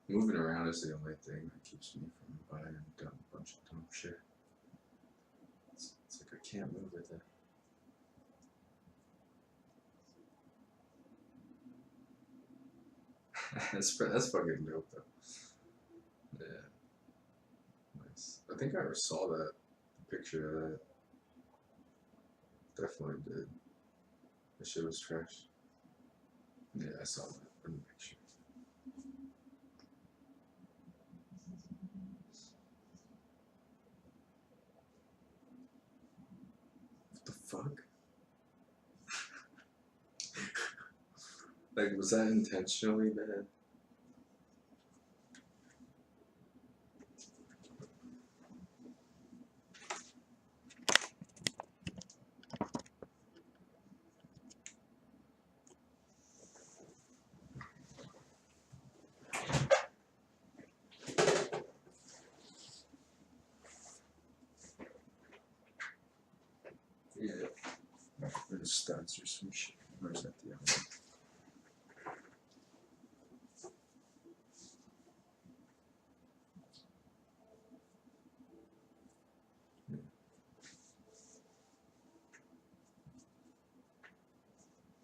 Moving around is the only thing that keeps me from buying a bunch of dumb shit. It's like I can't move with it. That's fucking dope though. Yeah, nice. I think I ever saw that picture of that. Definitely did. The shit was trash. Yeah, I saw that in the picture. What the fuck? Like, was that intentionally bad? Yeah. Or the studs or some shit. Or is that the other one?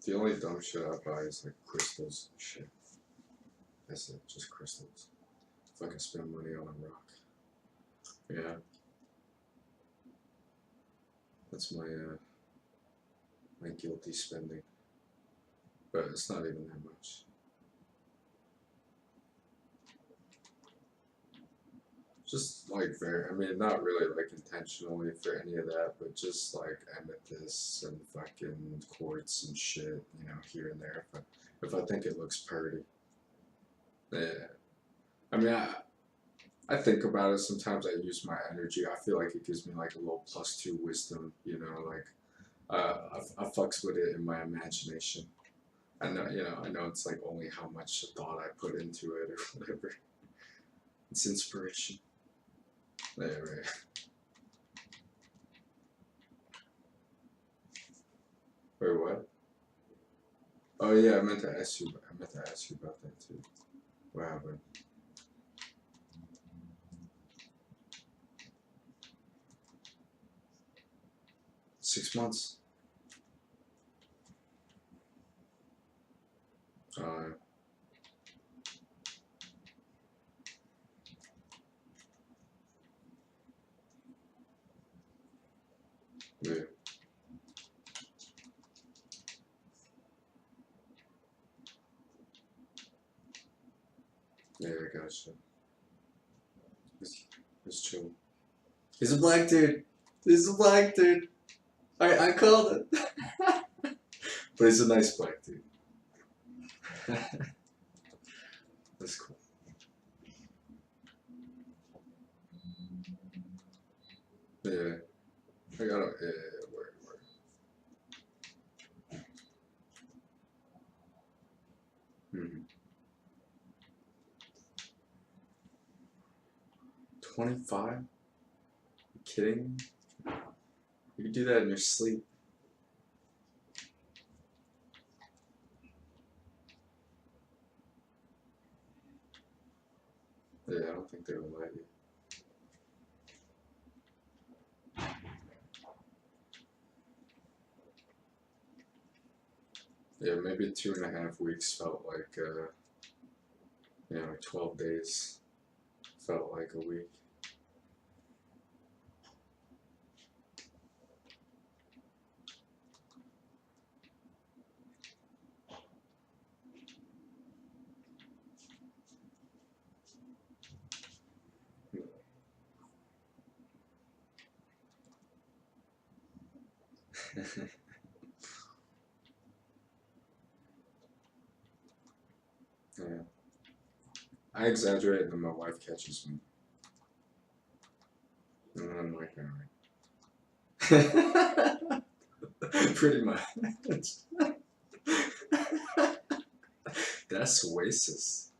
The only dumb shit I buy is like crystals and shit. That's it, just crystals. If I can spend money on a rock. Yeah. That's my guilty spending. But it's not even that much. Just like I mean, not really like intentionally for any of that, but just like amethysts and fucking quartz and shit, here and there. If I think it looks pretty. Yeah. I mean, I think about it. Sometimes I use my energy. I feel like it gives me like a little +2 wisdom. Like I fucks with it in my imagination. I know it's like only how much thought I put into it or whatever. It's inspiration. Yeah, right. Wait, what? Oh yeah, I meant to ask you. I meant to ask you about that too. What happened? 6 months. Uh, yeah, yeah, I gotcha. It's chill. He's a black dude. He's a black dude. I called it. But he's a nice black dude. That's cool. Yeah, I got a word. 25? You kidding me? You can do that in your sleep. Yeah, I don't think they would let you. Yeah, maybe 2.5 weeks felt like, like 12 days felt like a week. Yeah. I exaggerate and then my wife catches me. And then I'm like, alright. Pretty much. That's racist.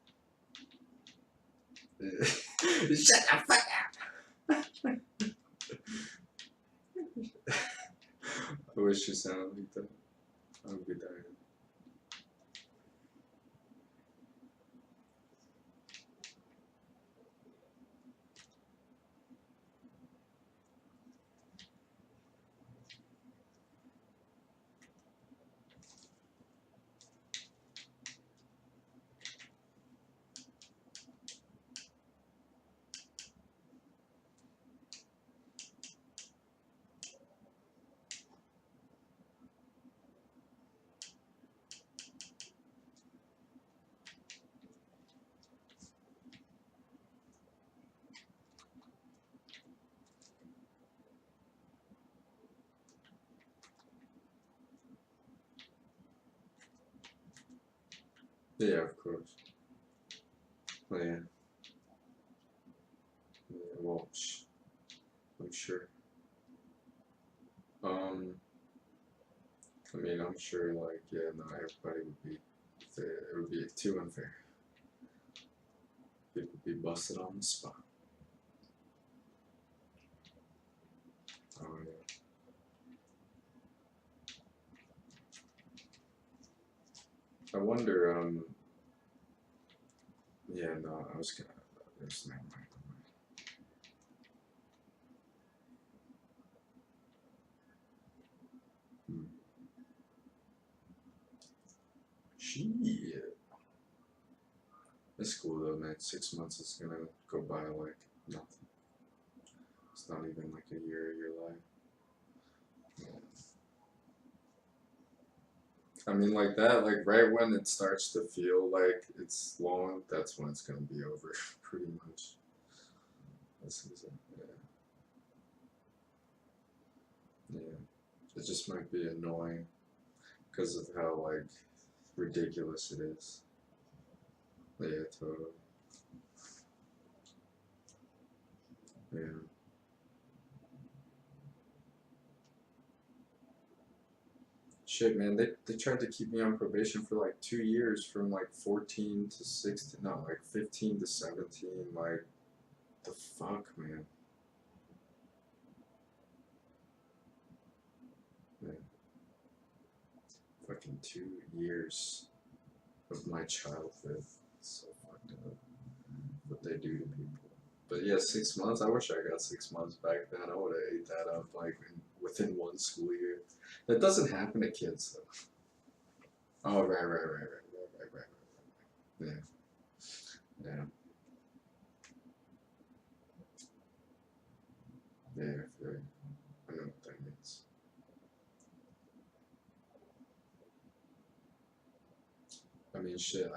Shut the fuck up! I wish you sounded like that. I would be dying. Yeah, of course. Oh, yeah. Yeah, well, I'm sure. I mean, I'm sure, like, yeah, no, everybody would be, it would be too unfair. People would be busted on the spot. Oh, yeah. I wonder, yeah, no, I was gonna, there's never mind. Hmm. Shit. It's cool though, man. 6 months is gonna go by like nothing. It's not even like a year of your life. Yeah. I mean, like that, like right when it starts to feel like it's long, that's when it's gonna be over, pretty much. This is it. Yeah. Yeah. It just might be annoying because of how like ridiculous it is. Yeah, totally. Yeah. Shit, man, they tried to keep me on probation for like 2 years from like 14 to 16, no, like 15 to 17. Like, the fuck, man? Man, fucking 2 years of my childhood. It's so fucked up what they do to people. But yeah, 6 months. I wish I got 6 months back then. I would have ate that up like within one school year. That doesn't happen to kids though. Oh, right. Yeah, yeah, right. I know what that means. I mean, shit.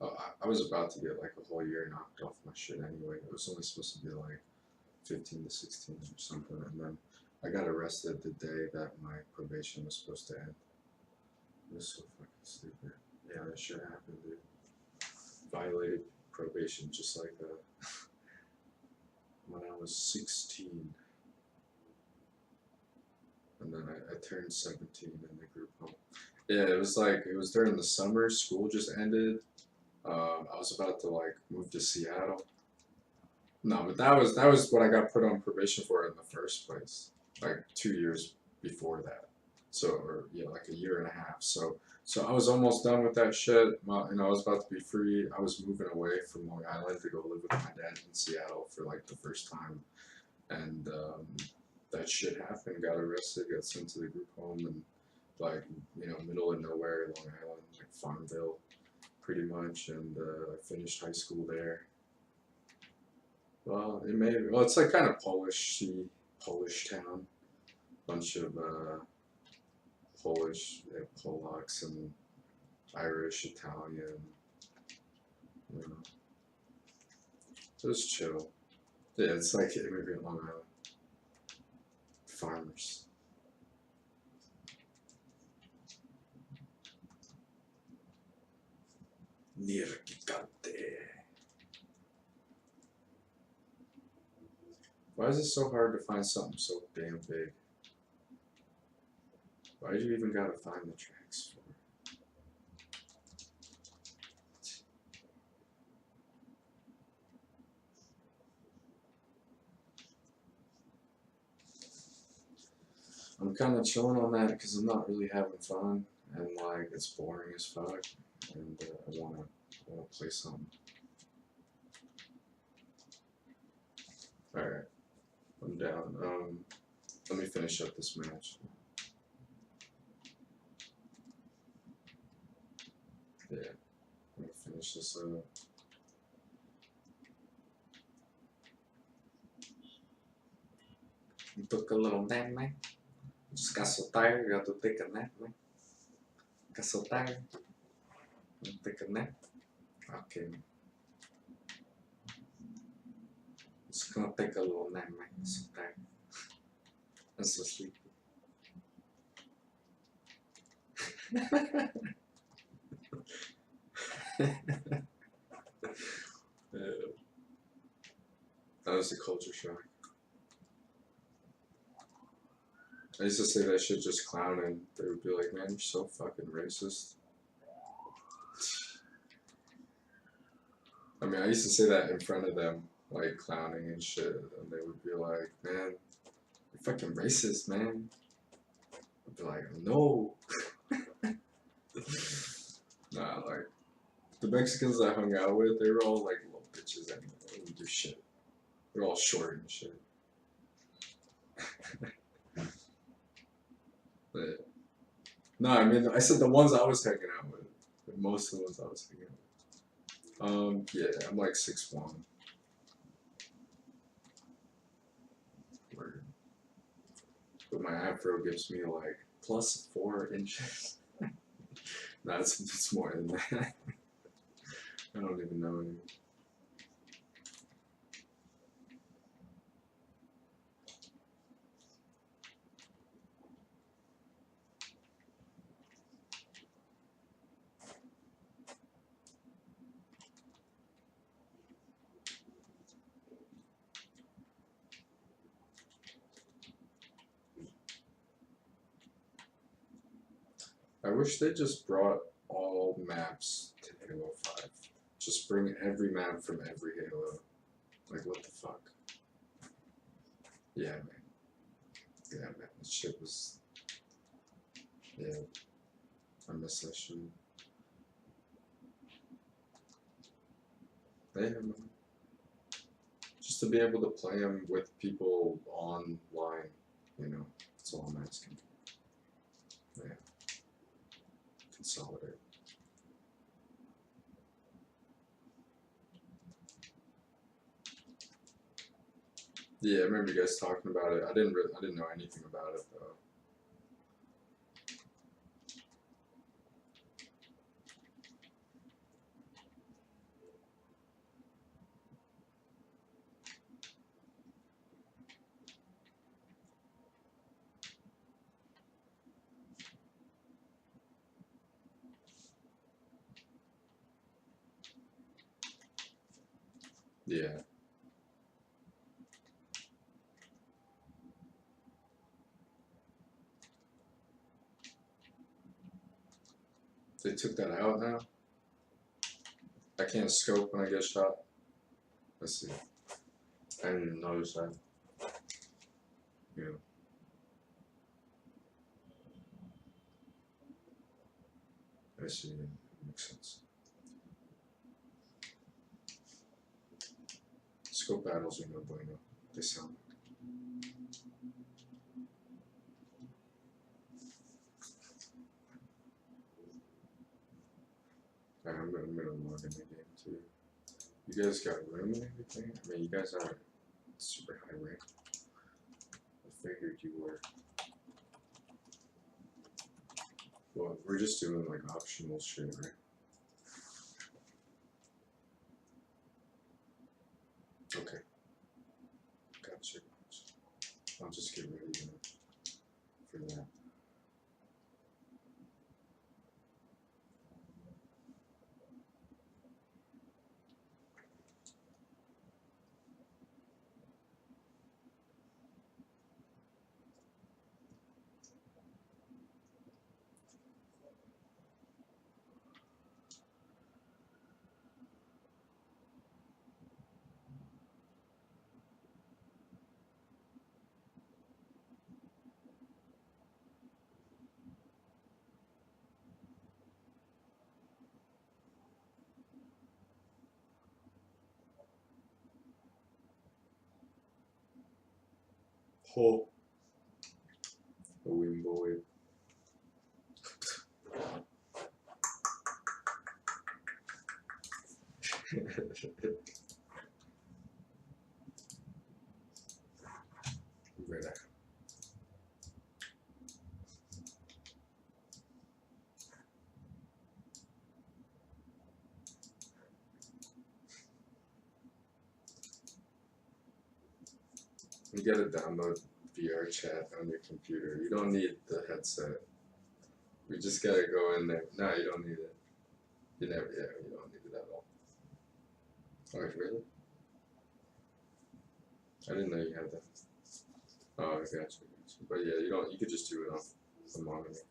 I was about to get like a whole year knocked off my shit anyway. It was only supposed to be like 15 to 16 or something, and then I got arrested the day that my probation was supposed to end. It was so fucking stupid. Yeah, that shit happened, dude. Violated probation just like when I was 16, and then I turned 17 in the group home. Yeah, it was like it was during the summer. School just ended. I was about to like move to Seattle. No, but that was what I got put on probation for in the first place, like 2 years before that. So, or yeah, like a year and a half. So I was almost done with that shit. I was about to be free. I was moving away from Long Island to go live with my dad in Seattle for like the first time, and that shit happened. Got arrested, got sent to the group home, and like middle of nowhere, Long Island, like Farmville, pretty much. And I finished high school there. Well, it may. Well, it's like kind of Polish town. Bunch of Polish, Polacks and Irish, Italian. You know, so it's chill. Yeah, it's like immigrant Long Island farmers. Nirgigante. Why is it so hard to find something so damn big? Why do you even gotta find the tracks for? I'm kind of chilling on that because I'm not really having fun, and like it's boring as fuck, and I wanna play something. All right, I'm down. Let me finish up this match. Yeah, let me finish this up. You took a little nap, man. Just got so tired, got to take a nap, man. Got so tired, take a nap. Okay, just gonna take a little nap, man. I'm so tired. I'm so sleepy. Yeah. That was a culture shock. I used to say that shit just clowning. They would be like, man, you're so fucking racist. I mean, I used to say that in front of them, like clowning and shit, and they would be like, man, you're fucking racist, man. I'd be like, no. Nah, like, the Mexicans I hung out with, they were all like little bitches anyway. They didn't do shit. They're all short and shit. But, no, I mean, I said the ones I was hanging out with. Most of the ones I was hanging out with. Yeah, I'm like 6'1". Word. But my afro gives me like +4 inches. Nah, it's more than that. I don't even know anymore. I wish they just brought all maps to Halo 5. Just bring every map from every Halo. Like, what the fuck? Yeah, man. Yeah, man. That shit was... Yeah. I miss that shit. Yeah, man. Just to be able to play them with people online, you know. That's all I'm asking. Yeah. Consolidate. Yeah, I remember you guys talking about it. I didn't know anything about it though. Yeah. They took that out now? I can't scope when I get shot. Let's see. I didn't even notice that. Yeah. I see. Makes sense. Scope battles are no bueno. They sound. Alright, I'm gonna log in the game too. You guys got room and everything? I mean, you guys aren't super high rank. I figured you were. Well, we're just doing like optional shit, right? Okay. Gotcha. I'll just get ready for that. Ho. A win boy. Right. You gotta download VR chat on your computer. You don't need the headset. We just gotta go in there. No, you don't need it. You never, yeah, you don't need it at all. Oh, really? I didn't know you had that. Oh, I got you. But yeah, you don't. You could just do it off the monitor.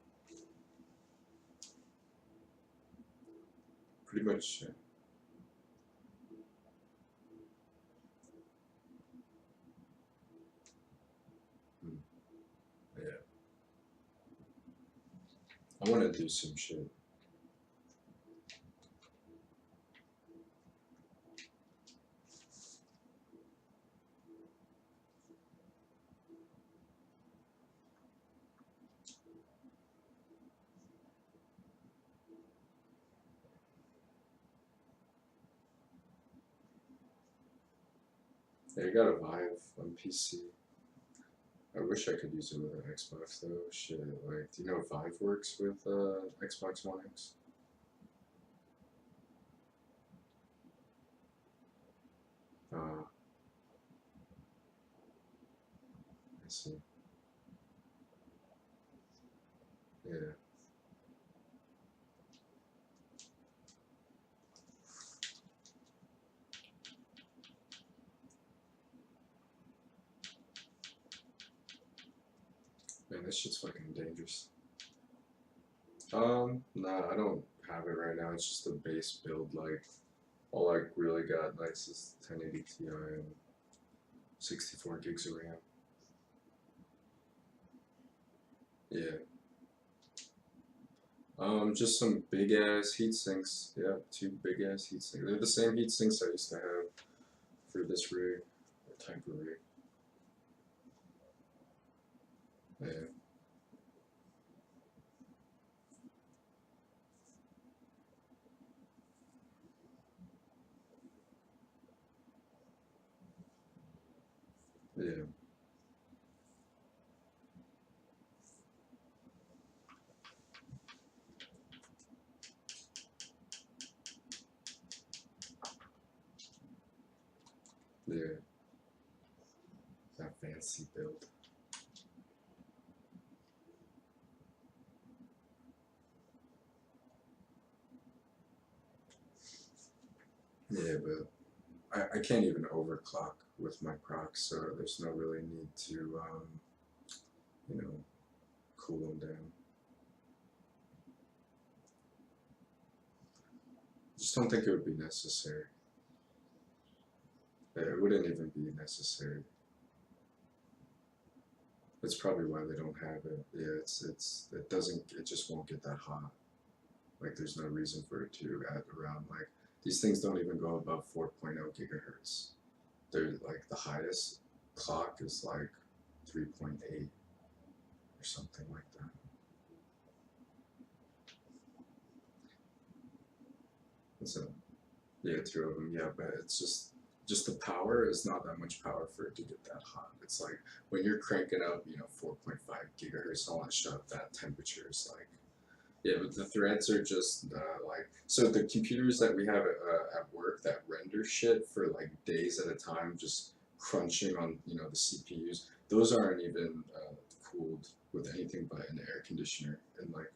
Pretty much. Hmm, yeah. I want to do some shit. Yeah, I got a Vive on PC. I wish I could use it with an Xbox though. Shit, like, do you know Vive works with Xbox One X? I see. Yeah, man, this shit's fucking dangerous. Nah, I don't have it right now. It's just a base build. Like, all I really got nice is 1080 Ti and 64 gigs of RAM. Yeah. Just some big ass heat sinks. Yeah, two big ass heat sinks. They're the same heat sinks I used to have for this rig, or type of rig. Yeah, yeah, yeah. That fancy build. Yeah, but I can't even overclock with my procs, so there's no really need to, you know, cool them down. Just don't think it would be necessary. It wouldn't even be necessary. That's probably why they don't have it. Yeah, it doesn't, it just won't get that hot. Like, there's no reason for it to at around, like, these things don't even go above 4.0 gigahertz. They're like, the highest clock is like 3.8 or something like that. So, yeah, two of them, yeah, but it's just the power is not that much power for it to get that hot. It's like when you're cranking up, 4.5 gigahertz, all that stuff, that temperature is like, yeah, but the threads are just like, so the computers that we have at work that render shit for like days at a time, just crunching on the CPUs. Those aren't even cooled with anything but an air conditioner and like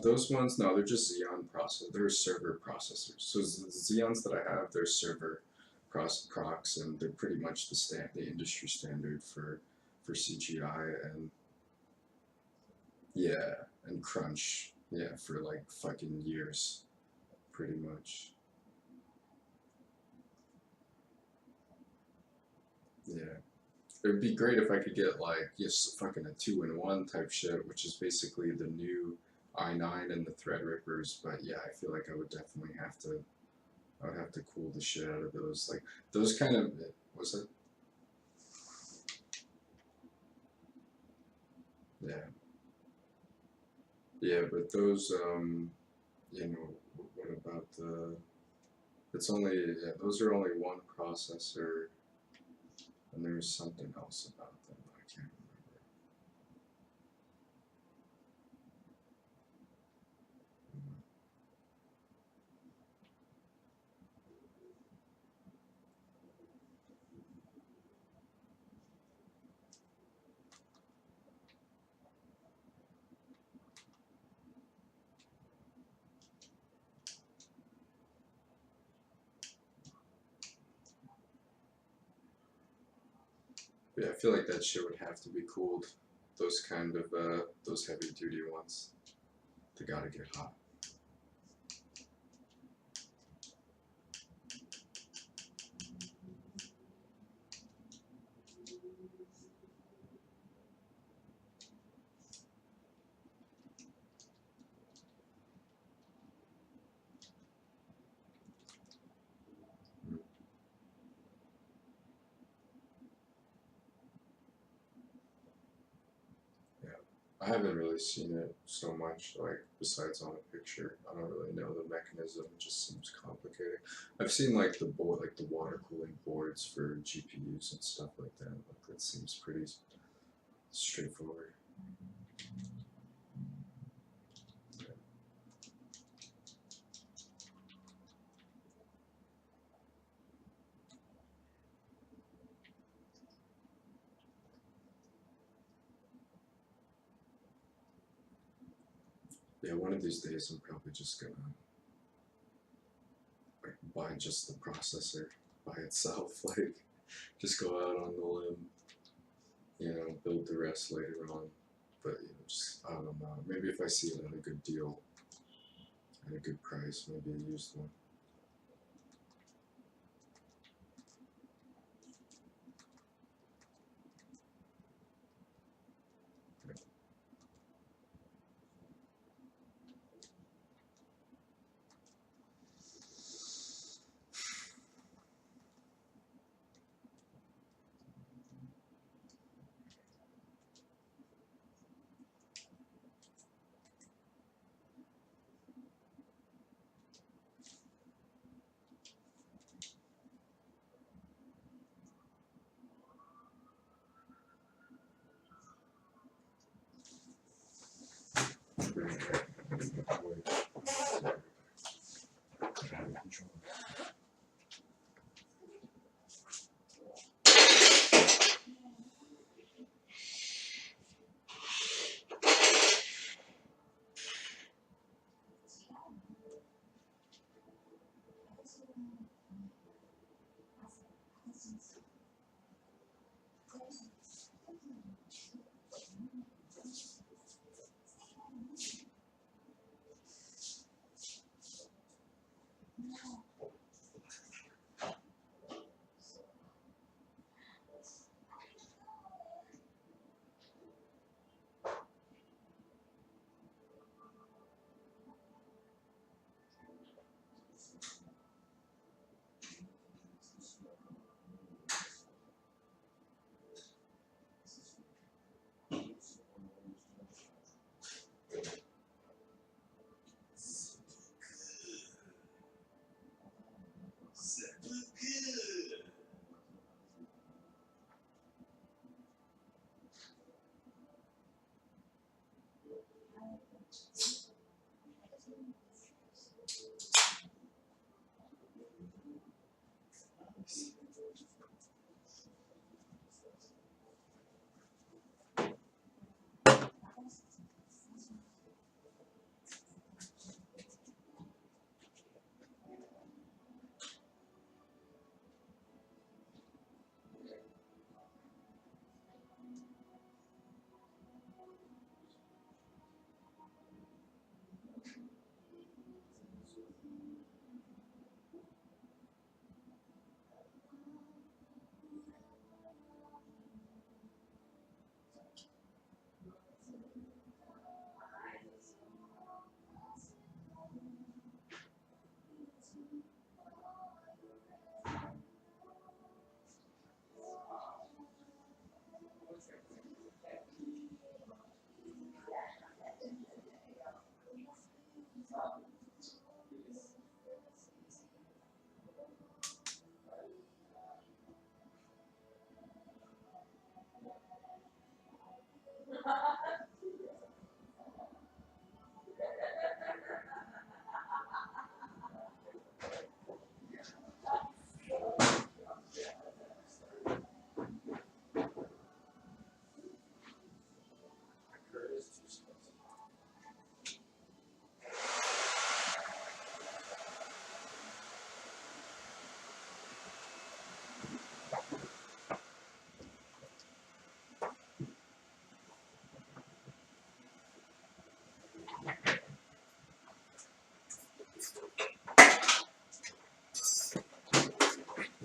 those ones. No, they're just Xeon process. They're server processors. So the Xeons that I have, they're server procs, and they're pretty much the industry standard for CGI and yeah, and crunch. Yeah, for like fucking years, pretty much. Yeah. It would be great if I could get like just fucking a two-in-one type shit, which is basically the new i9 and the Threadrippers. But yeah, I feel like I would definitely have to. I would have to cool the shit out of those. Like those kind of. Was it? Yeah. Yeah, but those. What about the? It's only. Yeah, those are only one processor, and there's something else about them that I can't remember. Yeah, I feel like that shit would have to be cooled. Those kind of those heavy duty ones. They gotta get hot. I haven't really seen it so much, like, besides on a picture. I don't really know the mechanism, it just seems complicated. I've seen, like, the board, like, the water cooling boards for GPUs and stuff like that. Like, that seems pretty straightforward. Yeah, one of these days I'm probably just gonna, like, buy just the processor by itself, like, just go out on the limb, build the rest later on. But, just, I don't know, maybe if I see it at a good deal, at a good price, maybe a used one.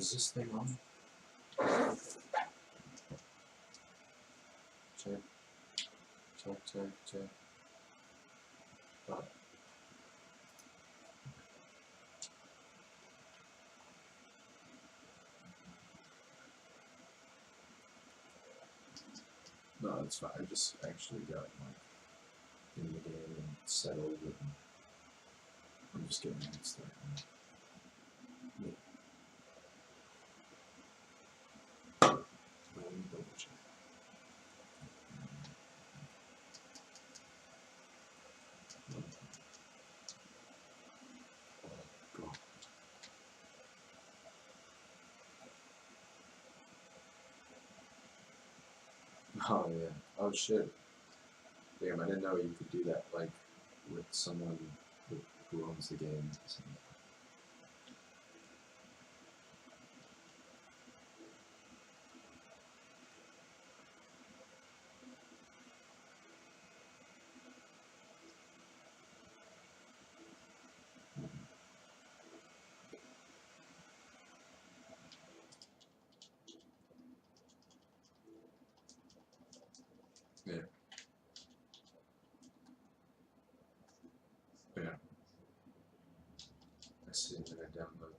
Is this thing on? Check. Check, check, check. Oh. No, it's fine. I just actually got like in the game and settled, and I'm just getting that started. Yeah. Let me double check. Go. Oh yeah. Oh shit. Damn, I didn't know you could do that, like, with someone who owns the game. So. Yeah. Yeah. I see that I download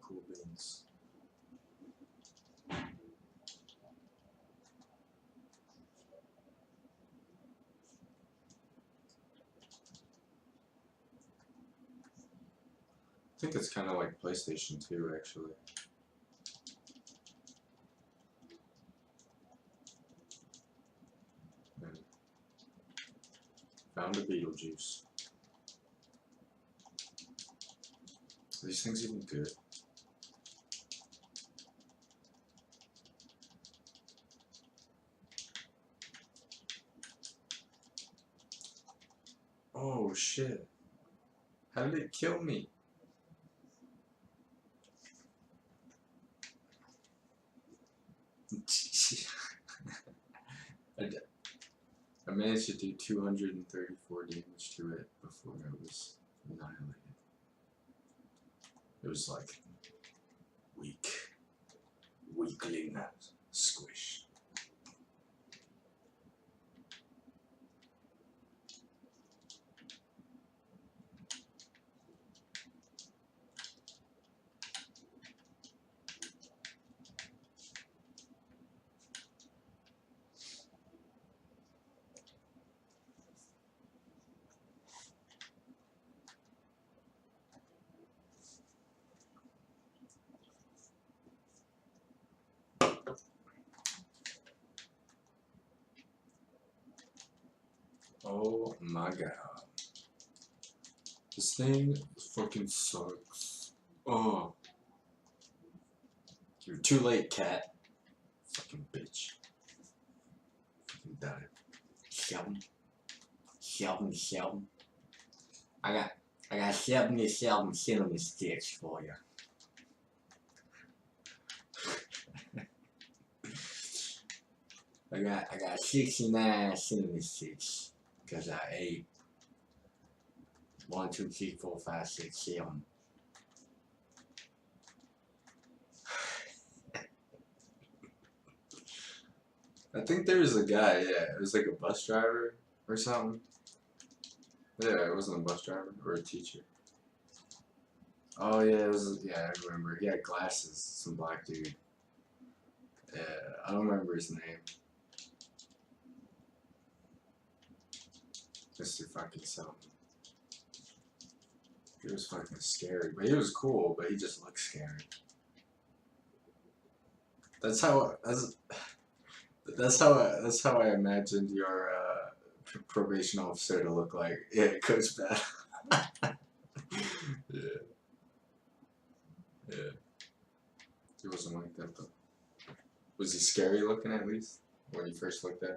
Cool Beans. I think it's kind of like PlayStation 2, actually. And found a Beetlejuice. Are these things even good? Oh shit. How did it kill me? I managed to do 234 damage to it before I was annihilated. It was like weakling squish. Oh my god. This thing fucking sucks. Oh. You're too late, cat. Fucking bitch. Fucking die. Sheldon. I got 77 cinnamon sticks for you. I got 69 cinnamon sticks because I ate 1, 2, 3, 4, 5, 6, 7. I think there was a guy, yeah, it was like a bus driver or something. Yeah, it wasn't a bus driver or a teacher. Oh yeah, it was, yeah, I remember. He had glasses, some black dude. Yeah, I don't remember his name. Mr. fucking something. He was fucking scary, but he was cool, but he just looked scary. That's how I imagined your probation officer to look like. Yeah, Coach Bad. Yeah. Yeah. He wasn't like that though. Was he scary looking at least when you first looked at him?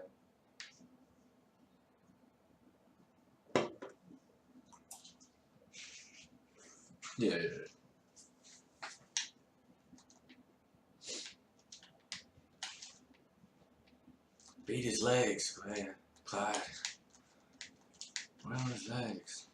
Yeah. Beat his legs, man. Clyde. Where are his legs?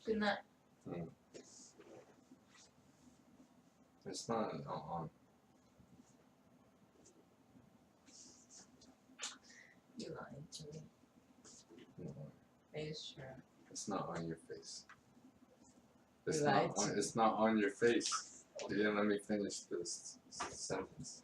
Good night. It's not on. You lied to me. No, Are you sure? it's not on your face. You It's lied not to on. me. It's not on your face. You didn't let me finish this sentence.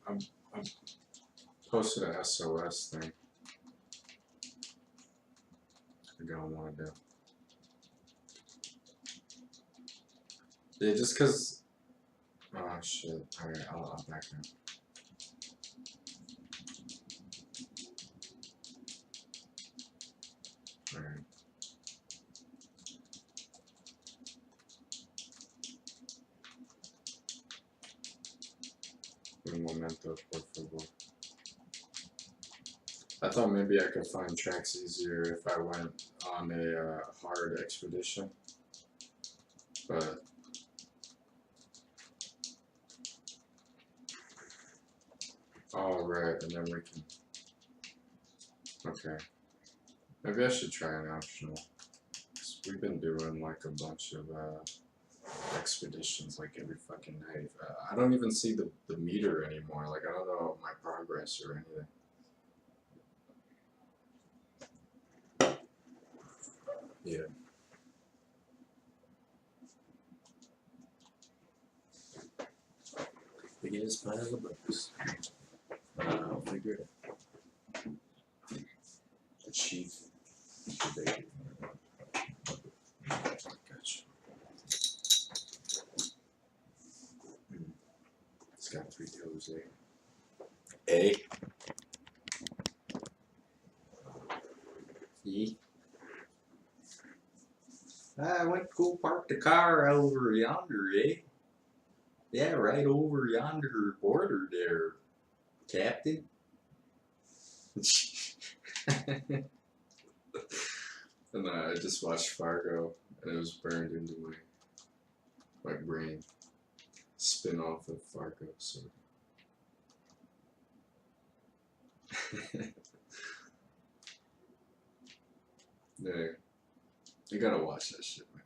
I'm posted a SOS thing. I don't want to do. Yeah, just cause. Oh shit! All right, I'll back up. All right. Un momento, por favor. I thought maybe I could find tracks easier if I went on a hard expedition, but all right, and then we can. Okay, maybe I should try an optional. 'Cause we've been doing like a bunch of expeditions like every fucking night. I don't even see the meter anymore. Like I don't know my progress or anything. Yeah. Biggest pile of books. I'll figure it out. Achieve. Gotcha. It's got 3 toes there. A. E. I went to go park the car over yonder, eh? Yeah, right over yonder border there, Captain. And I just watched Fargo, and it was burned into my brain. Spin off of Fargo, sort of. Yeah, you gotta watch that shit, man.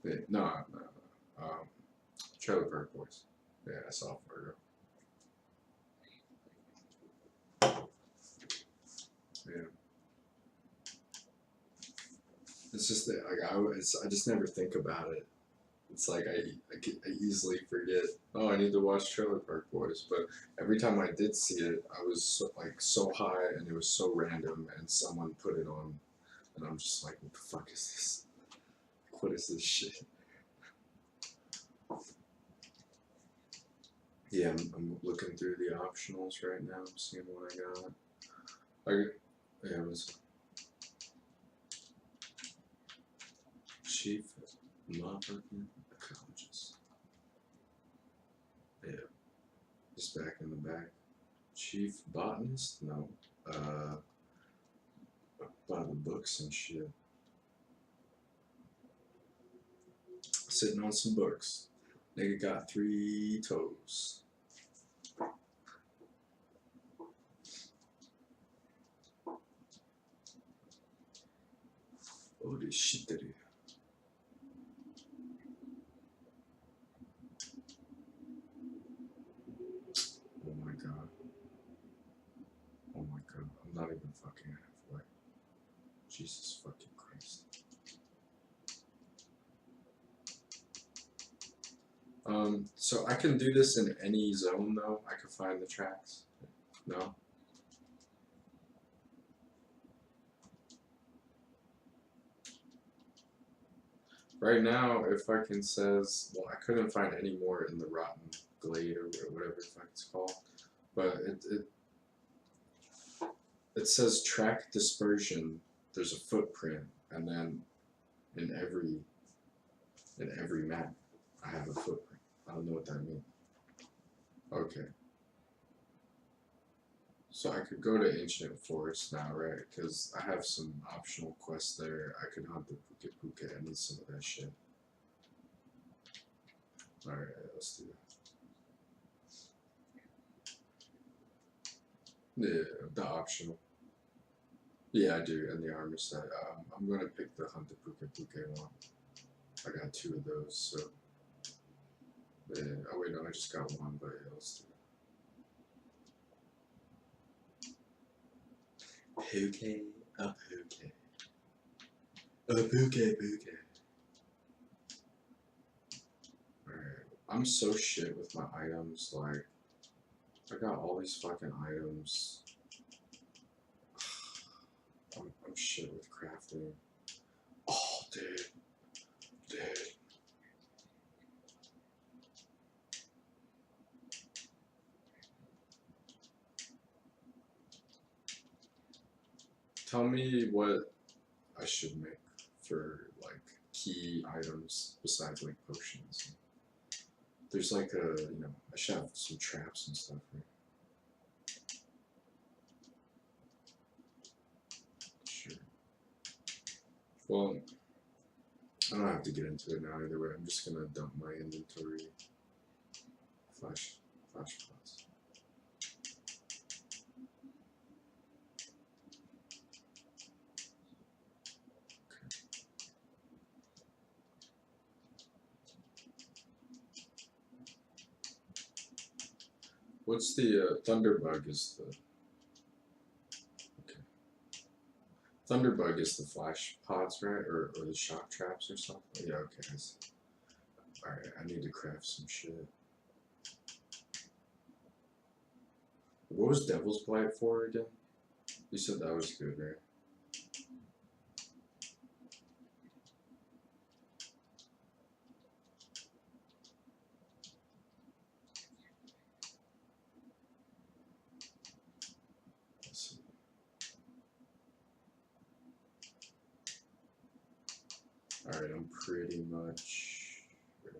Yeah, no. Trailer Park Boys. Yeah, I saw Fargo. Yeah. It's just that I just never think about it. It's like I easily forget. Oh, I need to watch Trailer Park Boys, but every time I did see it, I was so high, and it was so random, and someone put it on, and I'm just like, what the fuck is this? What is this shit? Yeah, I'm looking through the optionals right now. I'm seeing what I got. Yeah, it was chief motherfucking ecologist. Yeah, just back in the back. Chief botanist? No. By the books and shit. Sitting on some books. Nigga got 3 toes. Oh, this shit that is. Oh my god. Oh my god. I'm not even fucking halfway. Jesus fucking Christ. So I can do this in any zone though. I can find the tracks. No? Right now, if fucking says, well, I couldn't find any more in the Rotten Glade or whatever the fuck it's called, but it says track dispersion. There's a footprint, and then in every map, I have a footprint. I don't know what that means. Okay. So I could go to Ancient Forest now, right? Because I have some optional quests there. I could hunt the Puka Puka. I need some of that shit. Alright, let's do that. Yeah, the optional. Yeah, I do, and the armor set. I'm gonna pick the hunt the Puka Puka one. I got 2 of those, so. Yeah, oh wait, no, I just got 1, but yeah, let's do it. Puke, a Puke. A Puke Puke. Alright, I'm so shit with my items, like, I got all these fucking items. I'm shit with crafting. Oh, dude. Tell me what I should make for, like, key items besides, like, potions. There's, like, I should have some traps and stuff, right? Sure. Well, I don't have to get into it now either way. I'm just gonna dump my inventory. Flash pots. What's the Thunderbug is the Thunderbug is the flash pods, right? Or the shock traps or something? Yeah, okay. Alright, I need to craft some shit. What was Devil's Blight for again? You said that was good, right? Let's see. Alright, I'm pretty much ready.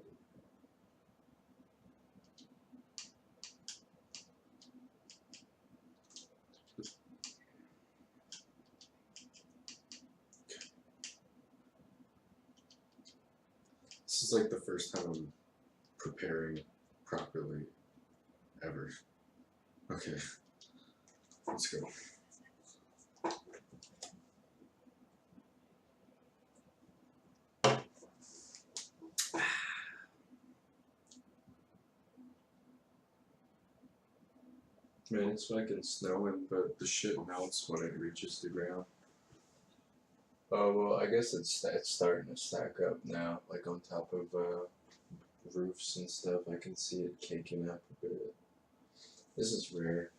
This is like the first time I'm preparing properly ever. Okay, let's go. Man, it's fucking snowing, but the shit melts when it reaches the ground. Oh well, I guess it's starting to stack up now, like on top of roofs and stuff. I can see it caking up a bit. This is rare.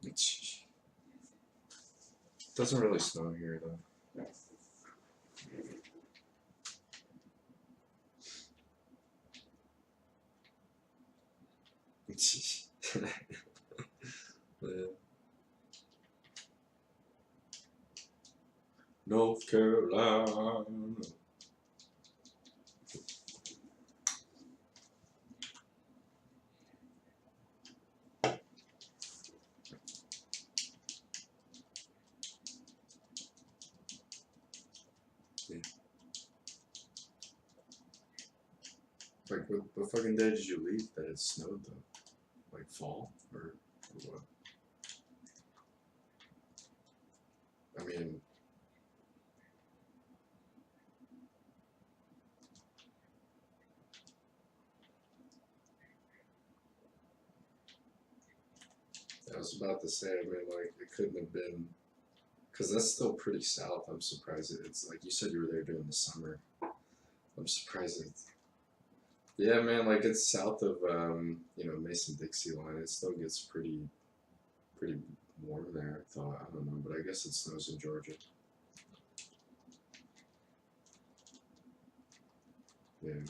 It doesn't really snow here though. Yeah. North Carolina. Yeah. Like, what fucking day did you leave that it snowed though? Like fall or what? I mean, I was about to say, I mean, like, it couldn't have been, because that's still pretty south. I'm surprised it's like you said you were there during the summer. I'm surprised it's, yeah, man, like it's south of, Mason-Dixie line. It still gets pretty warm there, I thought. I don't know, but I guess it snows in Georgia. Yeah.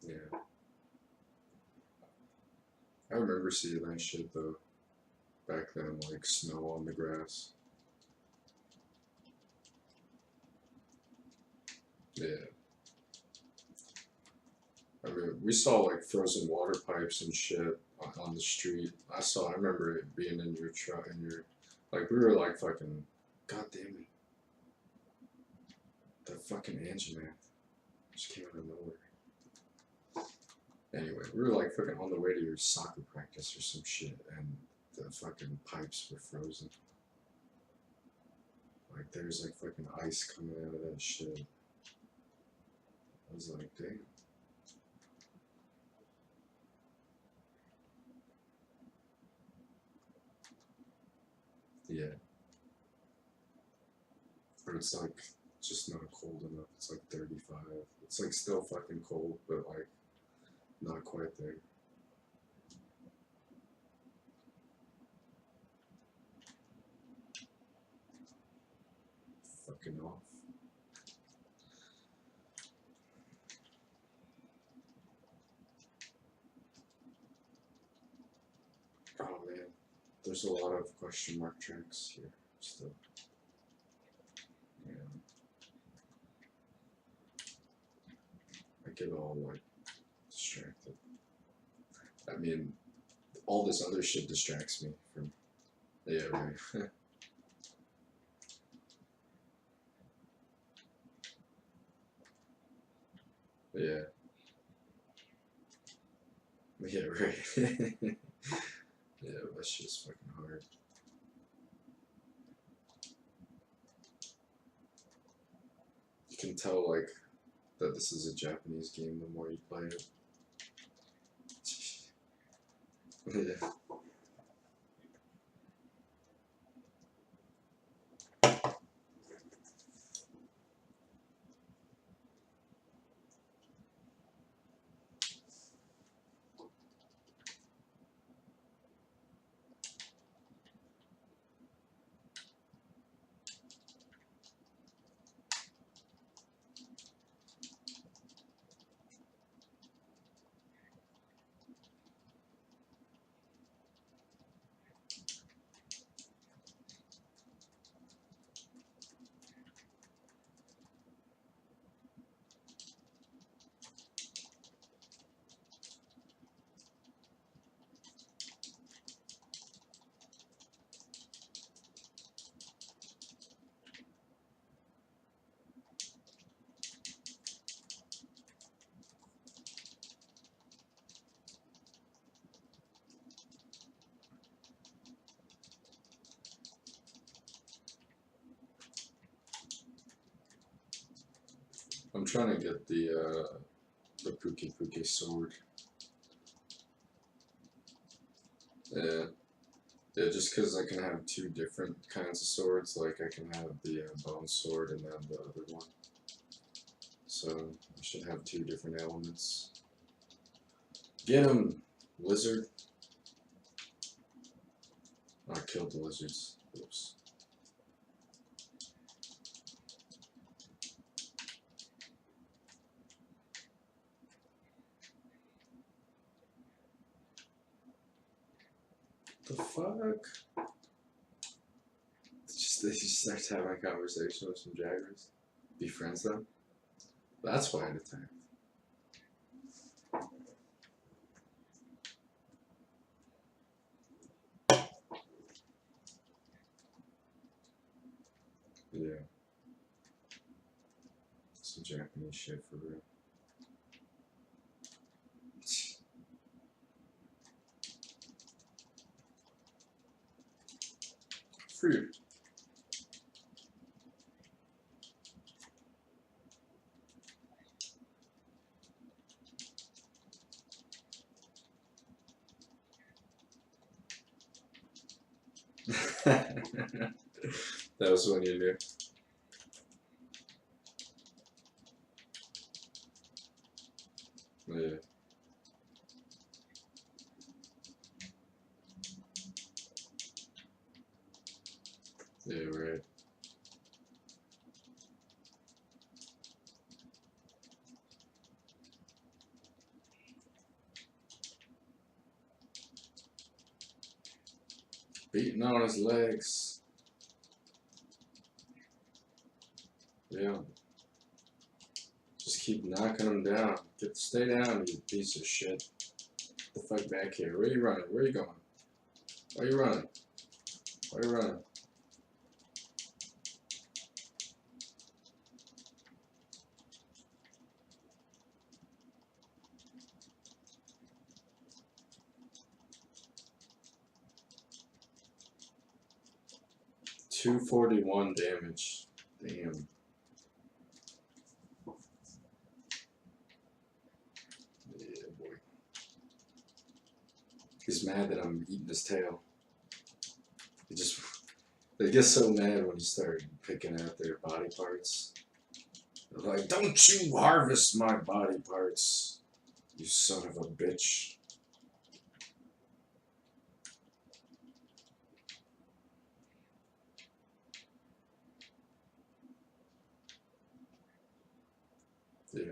Yeah. I remember seeing that shit though, back then, like snow on the grass. Yeah. I mean, we saw like frozen water pipes and shit on the street. I remember it being in your truck, like, we were like fucking, god damn it. That fucking Angie man just came out of nowhere. Anyway, we were like fucking on the way to your soccer practice or some shit, and the fucking pipes were frozen. Like, there's like fucking ice coming out of that shit. I was like, damn. Yeah. But it's like just not cold enough. It's like 35. It's like still fucking cold, but like not quite there. Fucking off. Oh man, there's a lot of question mark tracks here still. Yeah. I get all like distracted. I mean, all this other shit distracts me from. Yeah, right. Yeah. Yeah, right. Yeah, that shit's fucking hard. You can tell like that this is a Japanese game the more you play it. Yeah. I'm trying to get the Puki sword. Yeah. Yeah, just because I can have two different kinds of swords, like I can have the bone sword and then the other one. So I should have two different elements. Get him, lizard! Oh, I killed the lizards. Oops. The fuck? They just start having a conversation with some jaggers. Befriends them. That's why it attacked. Yeah. Some Japanese shit for real. Fruit. That was when you knew. Yeah. Yeah, right. Beating on his legs. Yeah. Just keep knocking him down. Stay down, you piece of shit. Get the fuck back here. Where you running? Where you going? Why you running? Why you running? 241 damage. Damn. Yeah, boy. He's mad that I'm eating his tail. They get so mad when you start picking at their body parts. They're like, don't you harvest my body parts, you son of a bitch. Yeah,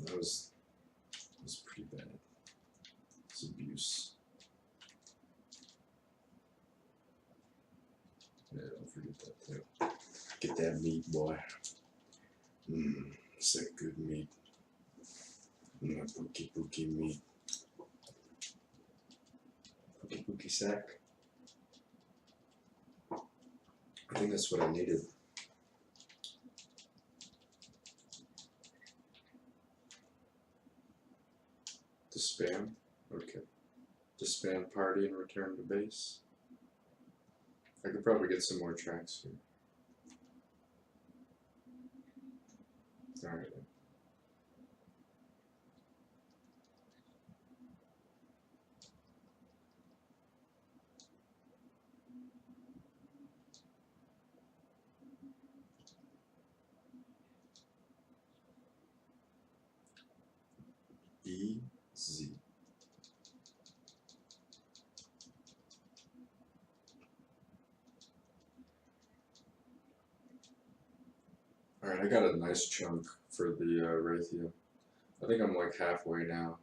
that was pretty bad. It's abuse. Yeah, don't forget that too. Get that meat, boy. It's that good meat. That Puki meat. Puki sack. I think that's what I needed. To spam? Okay. To spam party and return to base. I could probably get some more tracks here. Alright. Easy. Alright, I got a nice chunk for the Raytheon. I think I'm like halfway now.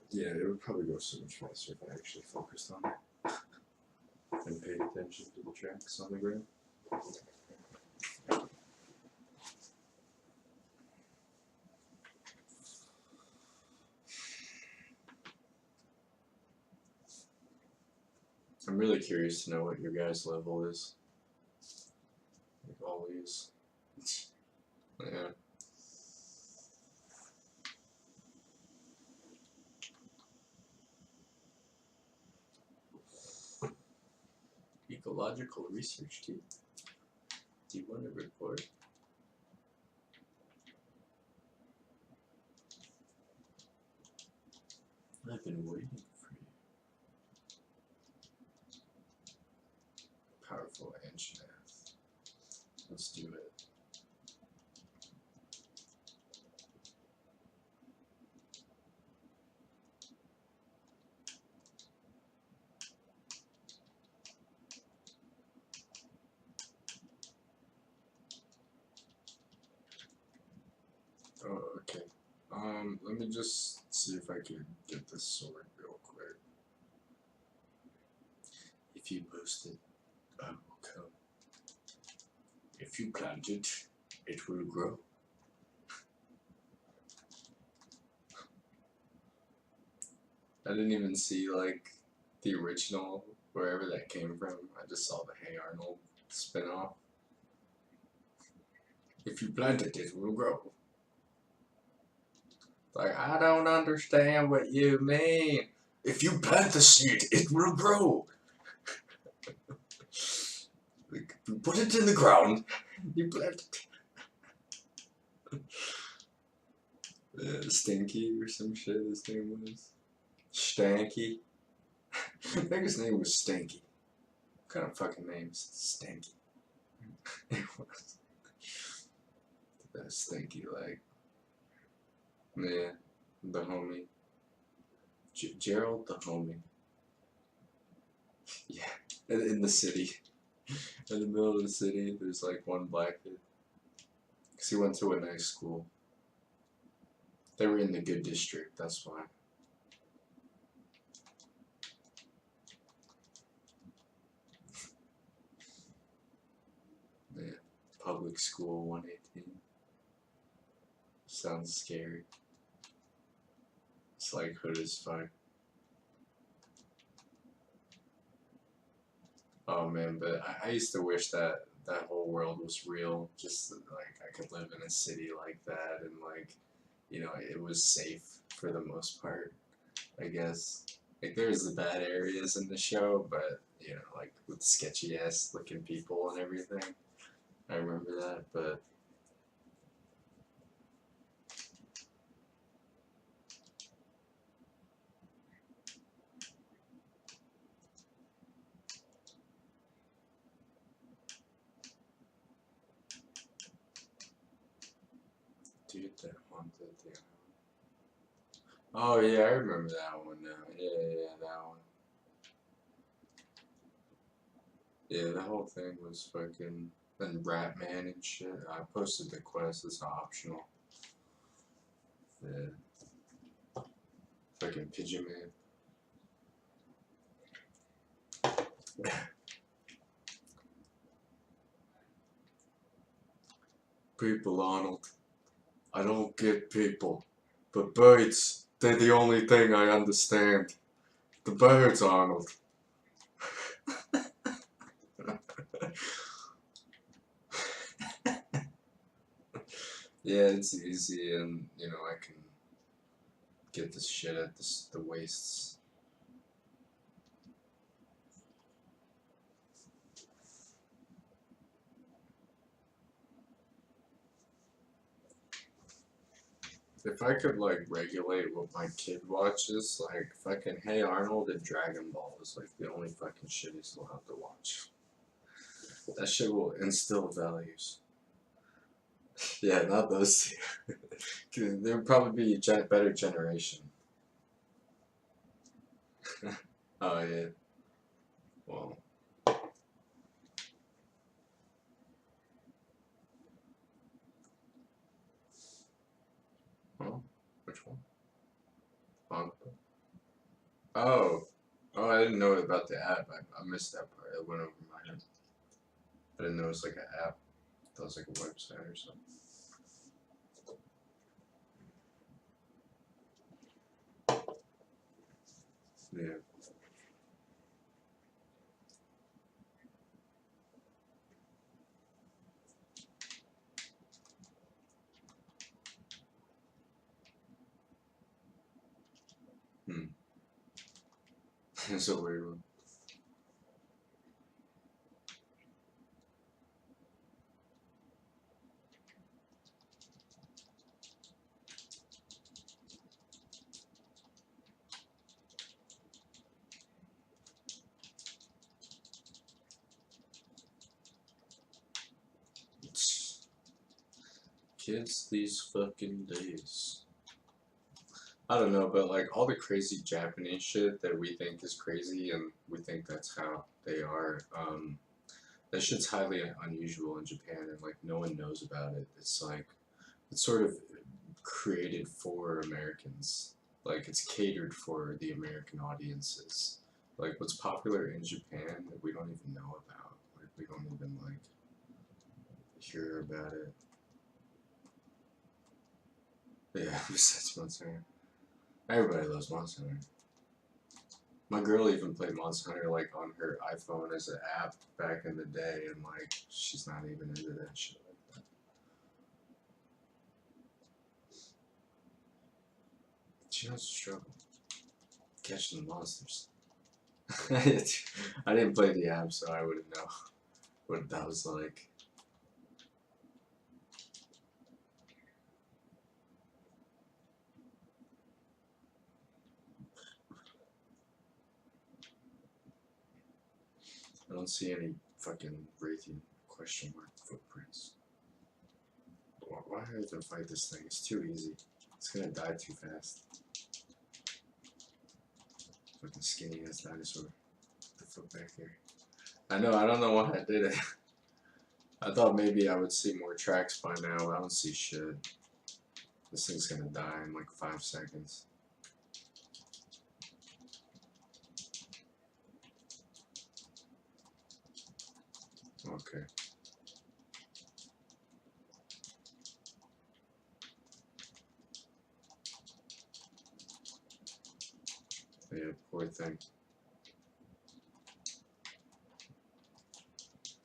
Yeah, it would probably go so much faster if I actually focused on it and paid attention to the tracks on the ground. I'm really curious to know what your guys' level is. Like always. Yeah. Eagle Biological research team. Do you want to report? I've been waiting for you. Powerful Anshanath. Let's do it. Oh, okay. Let me just see if I can get this sword real quick. If you post it, I will come. If you plant it, it will grow. I didn't even see like the original, wherever that came from. I just saw the Hey Arnold spin-off. If you plant it, it will grow. Like, I don't understand what you mean. If you plant the seed, it will grow. Like, you put it in the ground, you plant it. Stinky or some shit his name was. Stanky. I think his name was Stanky. What kind of fucking name is Stanky? It was. That Stinky, like. Yeah, the homie. Gerald the homie. Yeah, in the city. In the middle of the city, there's like one black kid. Because he went to a nice school. They were in the good district, that's why. Yeah, public school 118. Sounds scary. It's like hood as fuck. Oh man, but I used to wish that that whole world was real. Just like I could live in a city like that and like, you know, it was safe for the most part, I guess. Like there's the bad areas in the show, but you know, like with sketchy ass looking people and everything. I remember that, but dude, that haunted thing. Oh yeah, I remember that one now. Yeah, that one. Yeah, the whole thing was fucking. And Ratman and shit. I posted the quest, it's optional. Yeah. Fucking Pigeon Man. People, Arnold. I don't get people. But birds, they're the only thing I understand. The birds, Arnold. Yeah, it's easy, and you know I can get this shit at the wastes. If I could like regulate what my kid watches, like fucking Hey Arnold and Dragon Ball is like the only fucking shit he's allowed to watch. That shit will instill values. Yeah, not those two. There would probably be a better generation. Oh yeah. Well. Huh? Which one? Bongo? Oh. Oh, I didn't know about the app. I missed that part. It went over my head. I didn't know it was like an app. That was like a website or something. Yeah. It's a weird one. Kids these fucking days. I don't know, but like all the crazy Japanese shit that we think is crazy and we think that's how they are, that shit's highly unusual in Japan and like no one knows about it. It's like, it's sort of created for Americans. Like it's catered for the American audiences. Like what's popular in Japan that we don't even know about. Like we don't even like hear about it. Yeah, besides Monster Hunter. Everybody loves Monster Hunter. My girl even played Monster Hunter like on her iPhone as an app back in the day, and like she's not even into that shit like that. She knows the struggle. Catching the monsters. I didn't play the app, so I wouldn't know what that was like. I don't see any fucking Raytheon question mark footprints. Why do I have to fight this thing? It's too easy. It's gonna die too fast. Fucking skinny ass dinosaur. The foot back here. I know, I don't know why I did it. I thought maybe I would see more tracks by now. I don't see shit. This thing's gonna die in like 5 seconds. Okay. Yeah, poor thing.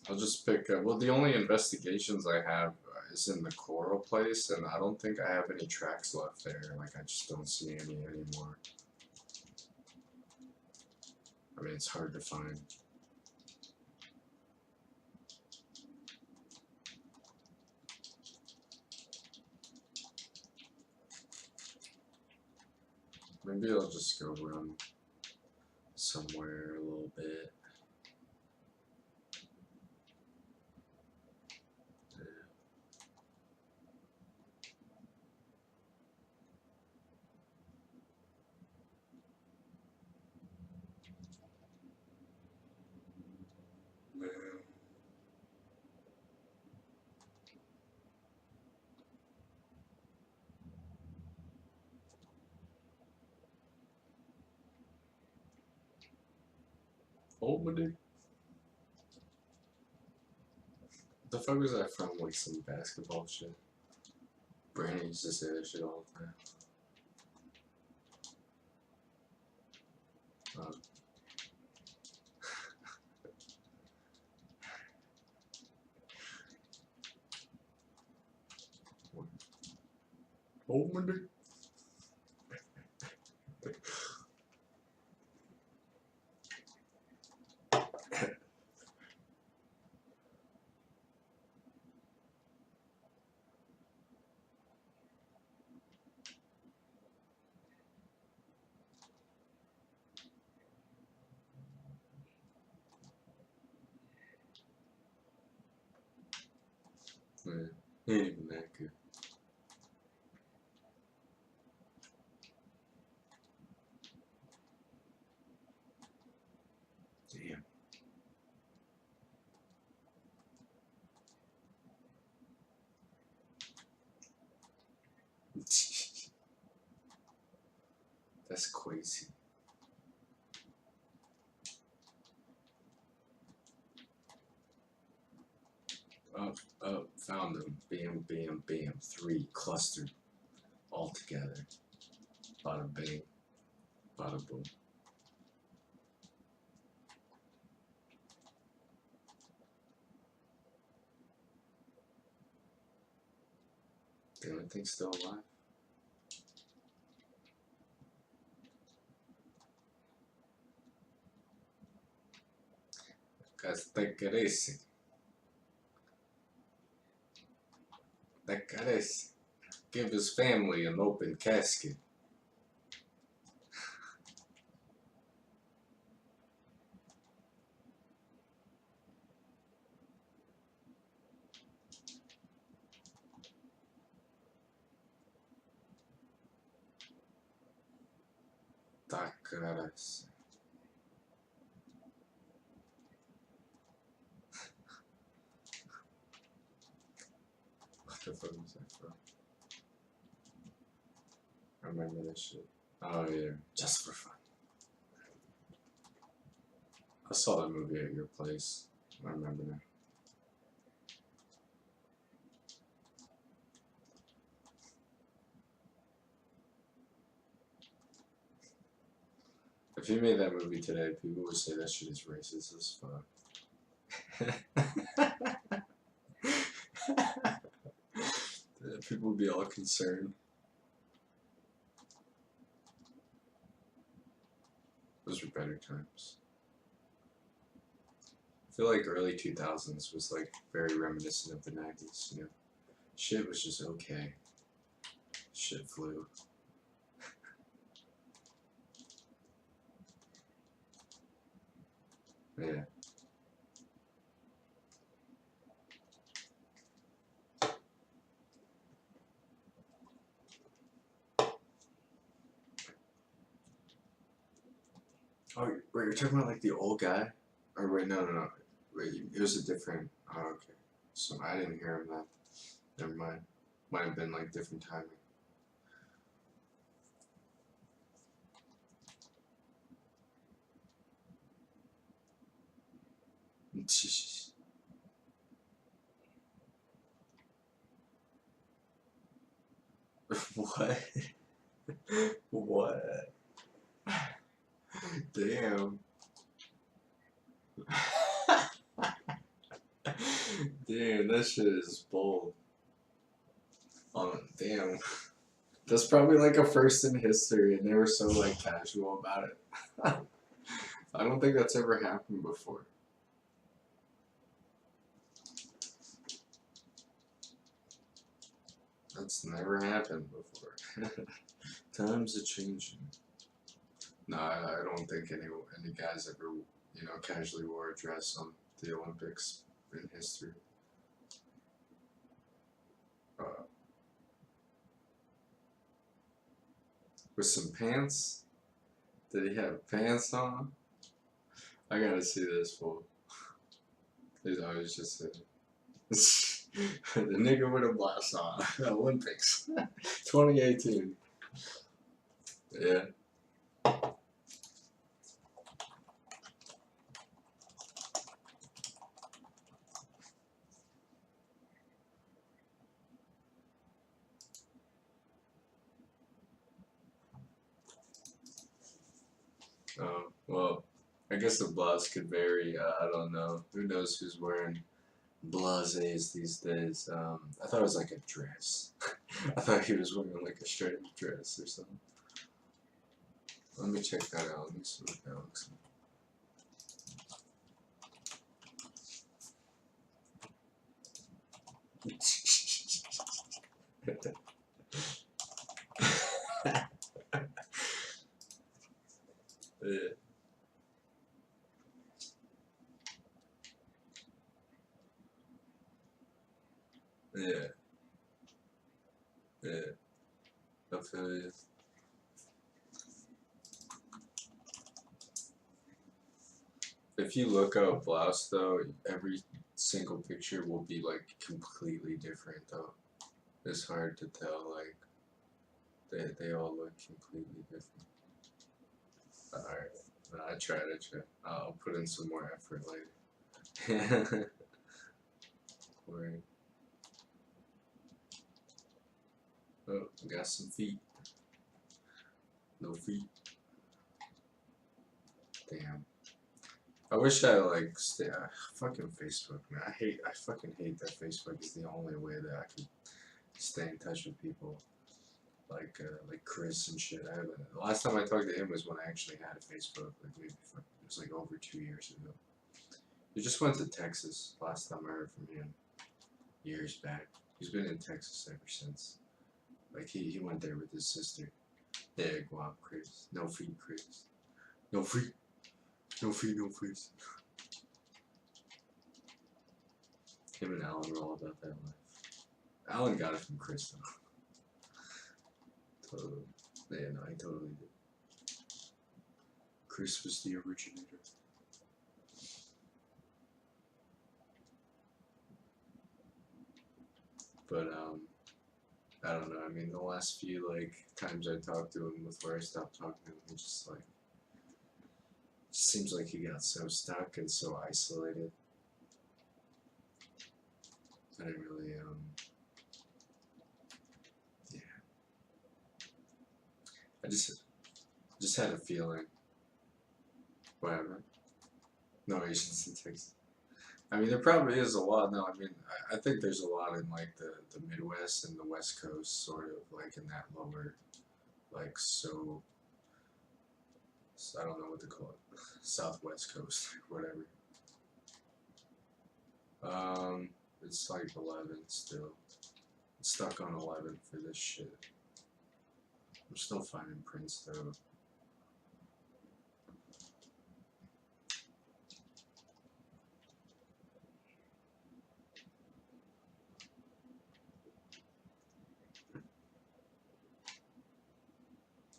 I'll just pick up. Well, the only investigations I have is in the coral place, and I don't think I have any tracks left there. Like, I just don't see any anymore. I mean, it's hard to find. Maybe I'll just go run somewhere a little bit. Oh, my dude. The fuck was that from? Like some basketball shit? Brandon used to say that shit all the time. Oh my dude. Man, he ain't even that good. Damn. That's crazy. Found them. Bam, bam, bam. 3 clustered all together. Bada bang, bada boom. The only thing still alive. Te carece. Te carece. Give his family an open casket. Takaras. What the fuck was that from? I remember this shit. Oh yeah, just for fun. I saw that movie at your place. I remember now. If you made that movie today, people would say that shit is racist as fuck. People would be all concerned. Those were better times. I feel like early 2000s was like very reminiscent of the 90s, you know? Shit was just okay. Shit flew. Yeah. Oh, wait, you're talking about like the old guy? Or wait, no. Wait, it was a different. Oh, okay. So I didn't hear him then. Never mind. Might have been like different timing. What? What? Damn. Damn, that shit is bold. Oh, damn. That's probably like a first in history, and they were so like casual about it. I don't think that's ever happened before. That's never happened before. Times are changing. No, I don't think any guys ever, you know, casually wore a dress on the Olympics in history. With some pants? Did he have pants on? I gotta see this fool. He's always just saying. The nigga with a blouse on. Olympics. 2018. Yeah. Well, I guess the blouse could vary. I don't know. Who knows who's wearing blazes these days? I thought it was like a dress. I thought he was wearing like a straight up dress or something. Let me check that out. Let me see what that looks like. Yeah. Yeah. Yeah. I feel you. If you look up blouse though, every single picture will be like completely different though. It's hard to tell, like they all look completely different. Alright. I tried. I'll put in some more effort later. Word. Oh, got some feet. No feet. Damn. I wish I like fucking Facebook, man. I fucking hate that Facebook is the only way that I could stay in touch with people. Like Chris and shit. The last time I talked to him was when I actually had a Facebook. Like maybe it was like over 2 years ago. He just went to Texas. Last time I heard from him, years back. He's been in Texas ever since. Like he went there with his sister. Yeah, go out, Chris. No feet, Chris. No feet. No feet, no face. Him and Alan were all about that life. Alan got it from Chris though. Totally. Yeah, no, he totally did. Chris was the originator. But I don't know. I mean, the last few like times I talked to him before I stopped talking to him, he just like seems like he got so stuck and so isolated. I didn't really yeah. I just had a feeling. Whatever. No Asians in Texas. I mean, there probably is a lot. No, I mean, I think there's a lot in like the Midwest and the West Coast, sort of like in that lower, like I don't know what to call it, Southwest Coast, whatever. It's like 11 still. It's stuck on 11 for this shit. I'm still finding prints though.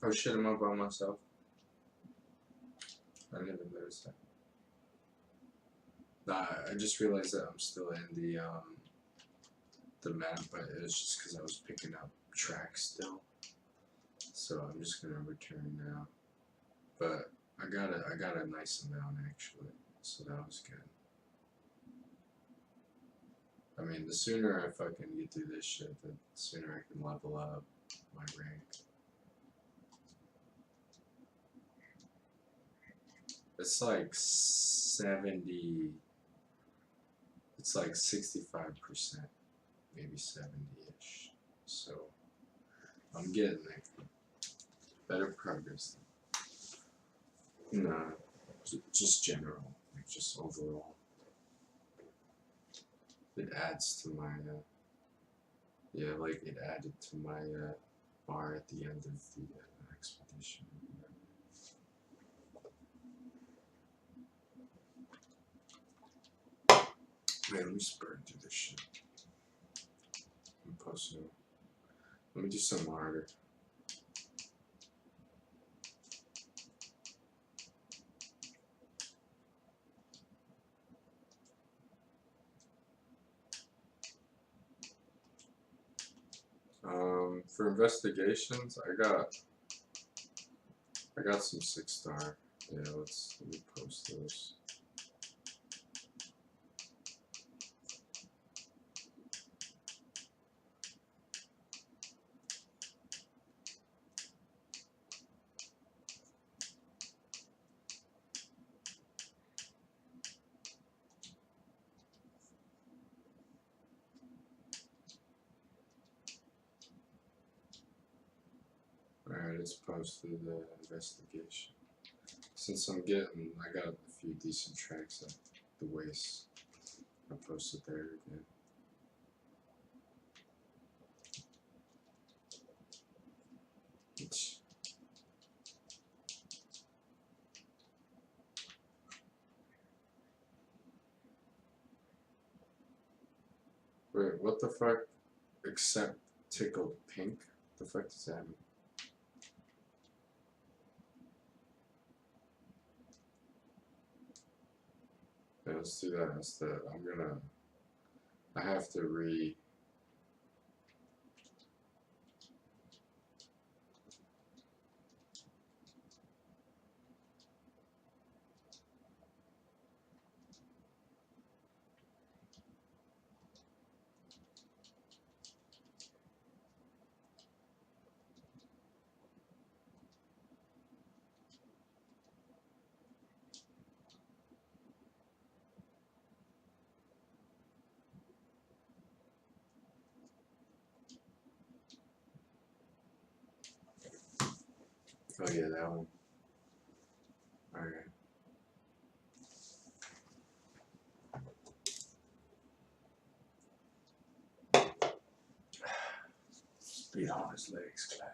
Oh shit, I'm up by myself. I didn't even notice that. Nah, I just realized that I'm still in the map, but it's just because I was picking up tracks still. So I'm just gonna return now. But I got a nice amount actually, so that was good. I mean, the sooner I fucking get through this shit, the sooner I can level up my rank. It's like 70. It's like 65%, maybe 70-ish. So I'm getting there. Better progress. Nah, just general, like just overall. It adds to my, yeah, like it added to my bar at the end of the expedition. Man, let me just burn through this shit. I'm posting. Let me do something harder. For investigations, I got some 6-star. Yeah, let me post those. Alright, it's posted the investigation. Since I got a few decent tracks at the waist. I posted there again. Wait, what the fuck? Except tickled pink? The fuck does that mean? Yeah, let's do that instead. I have to oh yeah, that one. Alright. Beat on his legs, glad.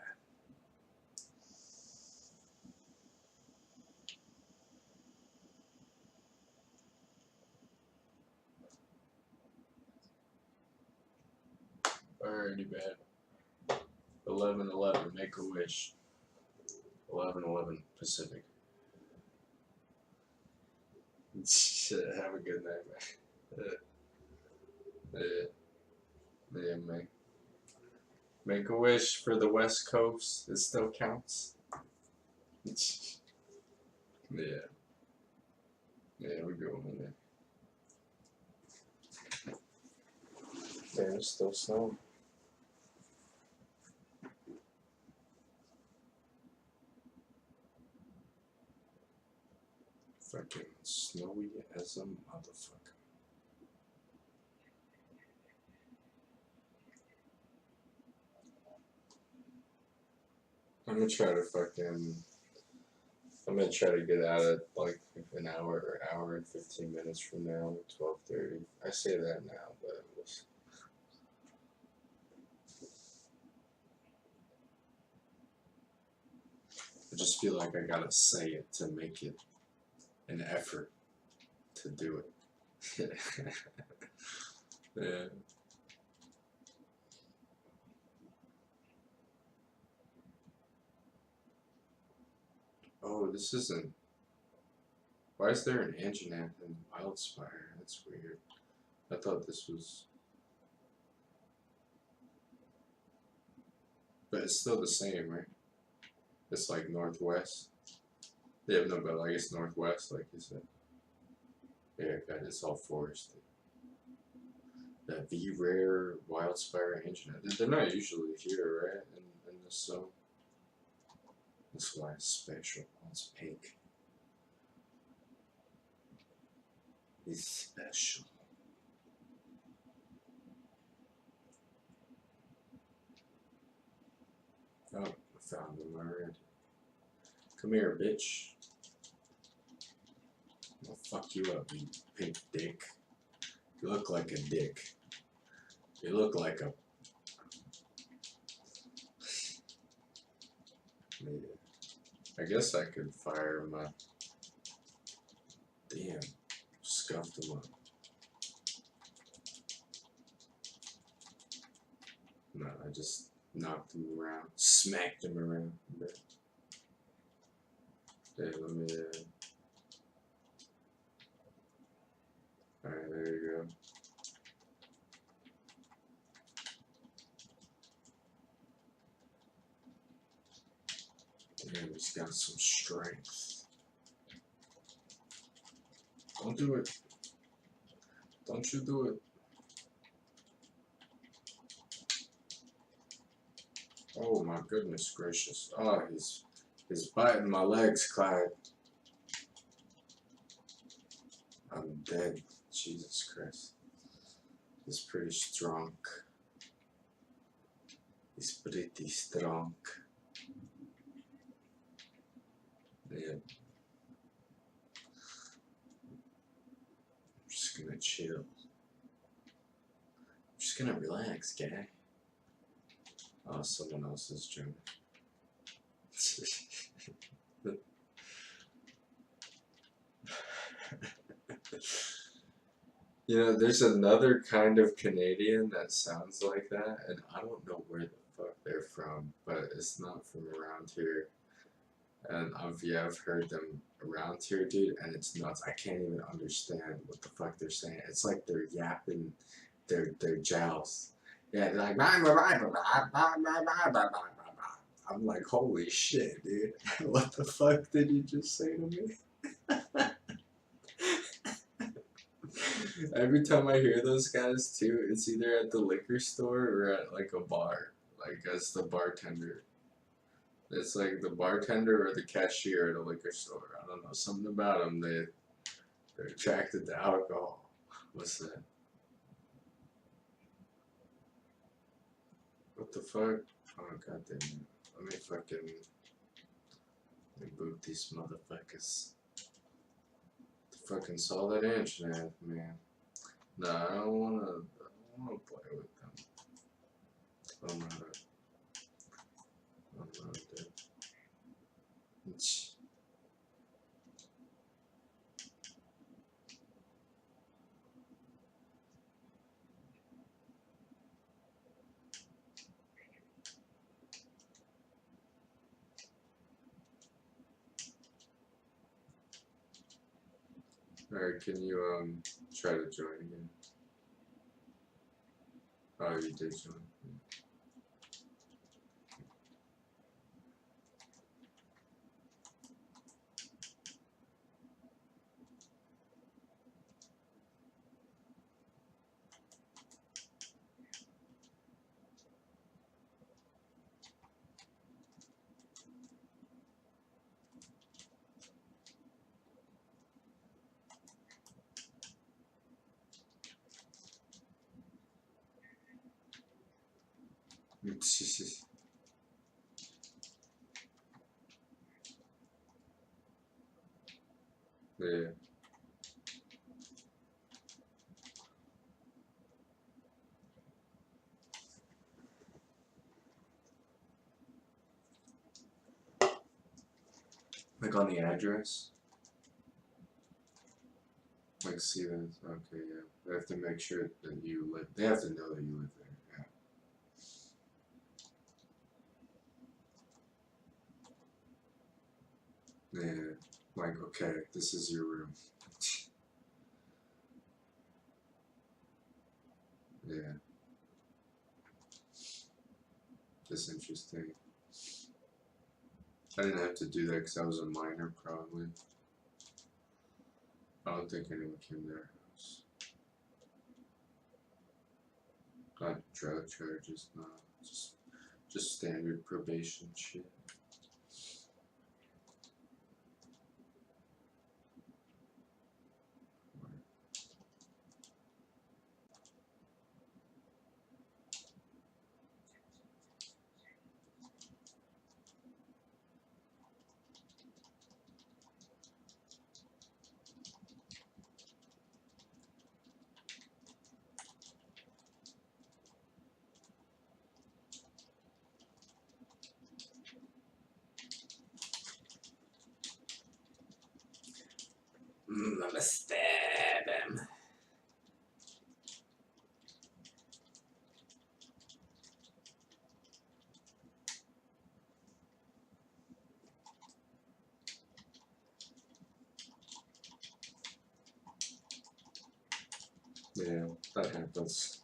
Alrighty, man. 11-11, make a wish. 11-11 Pacific. Shit, have a good night, man. Yeah, man. Make a wish for the West Coast. It still counts. Yeah. Yeah, we're going there. Yeah, it's still snowing. Fucking snowy as a motherfucker. I'm gonna try to get at it like an hour and 15 minutes from now, 12:30. I say that now, but I just feel like I gotta say it to make it an effort to do it. Yeah. Oh, this isn't. Why is there an Anjanath in Wildspire? That's weird. I thought this was. But it's still the same, right? It's like northwest. Yeah, no, but like it's northwest, like you said. Yeah, God, it's all forested. That V-Rare Wildspire Anjanath. They're not usually here, right? In the zone. That's why it's special. It's pink. It's special. Oh, I found them already. Come here, bitch. I'll fuck you up, you pink dick. You look like a dick. You look like a... Yeah. I guess I could fire my... Damn. Scuffed him up. No, I just knocked him around. Smacked him around a bit. Okay, let me... Alright, there you go. Damn, he's got some strength. Don't do it. Don't you do it. Oh my goodness gracious. Oh, he's biting my legs, Clyde. I'm dead. Jesus Christ. He's pretty strong. He's pretty strong. Yeah. I'm just gonna chill. I'm just gonna relax, guy. Oh, someone else is joining. You know, there's another kind of Canadian that sounds like that, and I don't know where the fuck they're from, but it's not from around here. And I've heard them around here, dude, and it's nuts. I can't even understand what the fuck they're saying. It's like they're yapping their jowls. Yeah, they're like, I'm like, holy shit, dude. What the fuck did you just say to me? Every time I hear those guys too, it's either at the liquor store or at like a bar, like as the bartender. It's like the bartender or the cashier at a liquor store. I don't know, something about them. They're attracted to alcohol. What's that? What the fuck? Oh goddamn! Let me boot these motherfuckers. Fucking saw that Anjanath, man. Nah, I don't wanna play with them. I'm not dead. Alright, can you try to join again? Oh, you did join. Yeah. Like on the address? Like see that? Okay, yeah. They have to make sure that you live. They have to know that you live there. Yeah. Yeah. Like, okay, this is your room. Yeah. That's interesting. I didn't have to do that because I was a minor, probably. I don't think anyone came to their house. Not drug charges, no. Just standard probation shit. I'ma stab him. Yeah, that happens.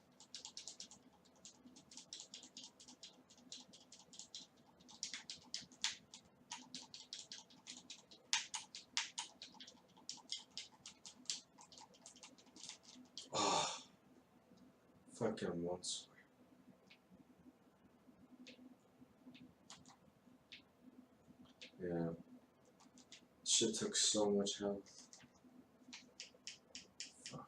Oh, fucking once. Yeah. Shit took so much health. Fuck.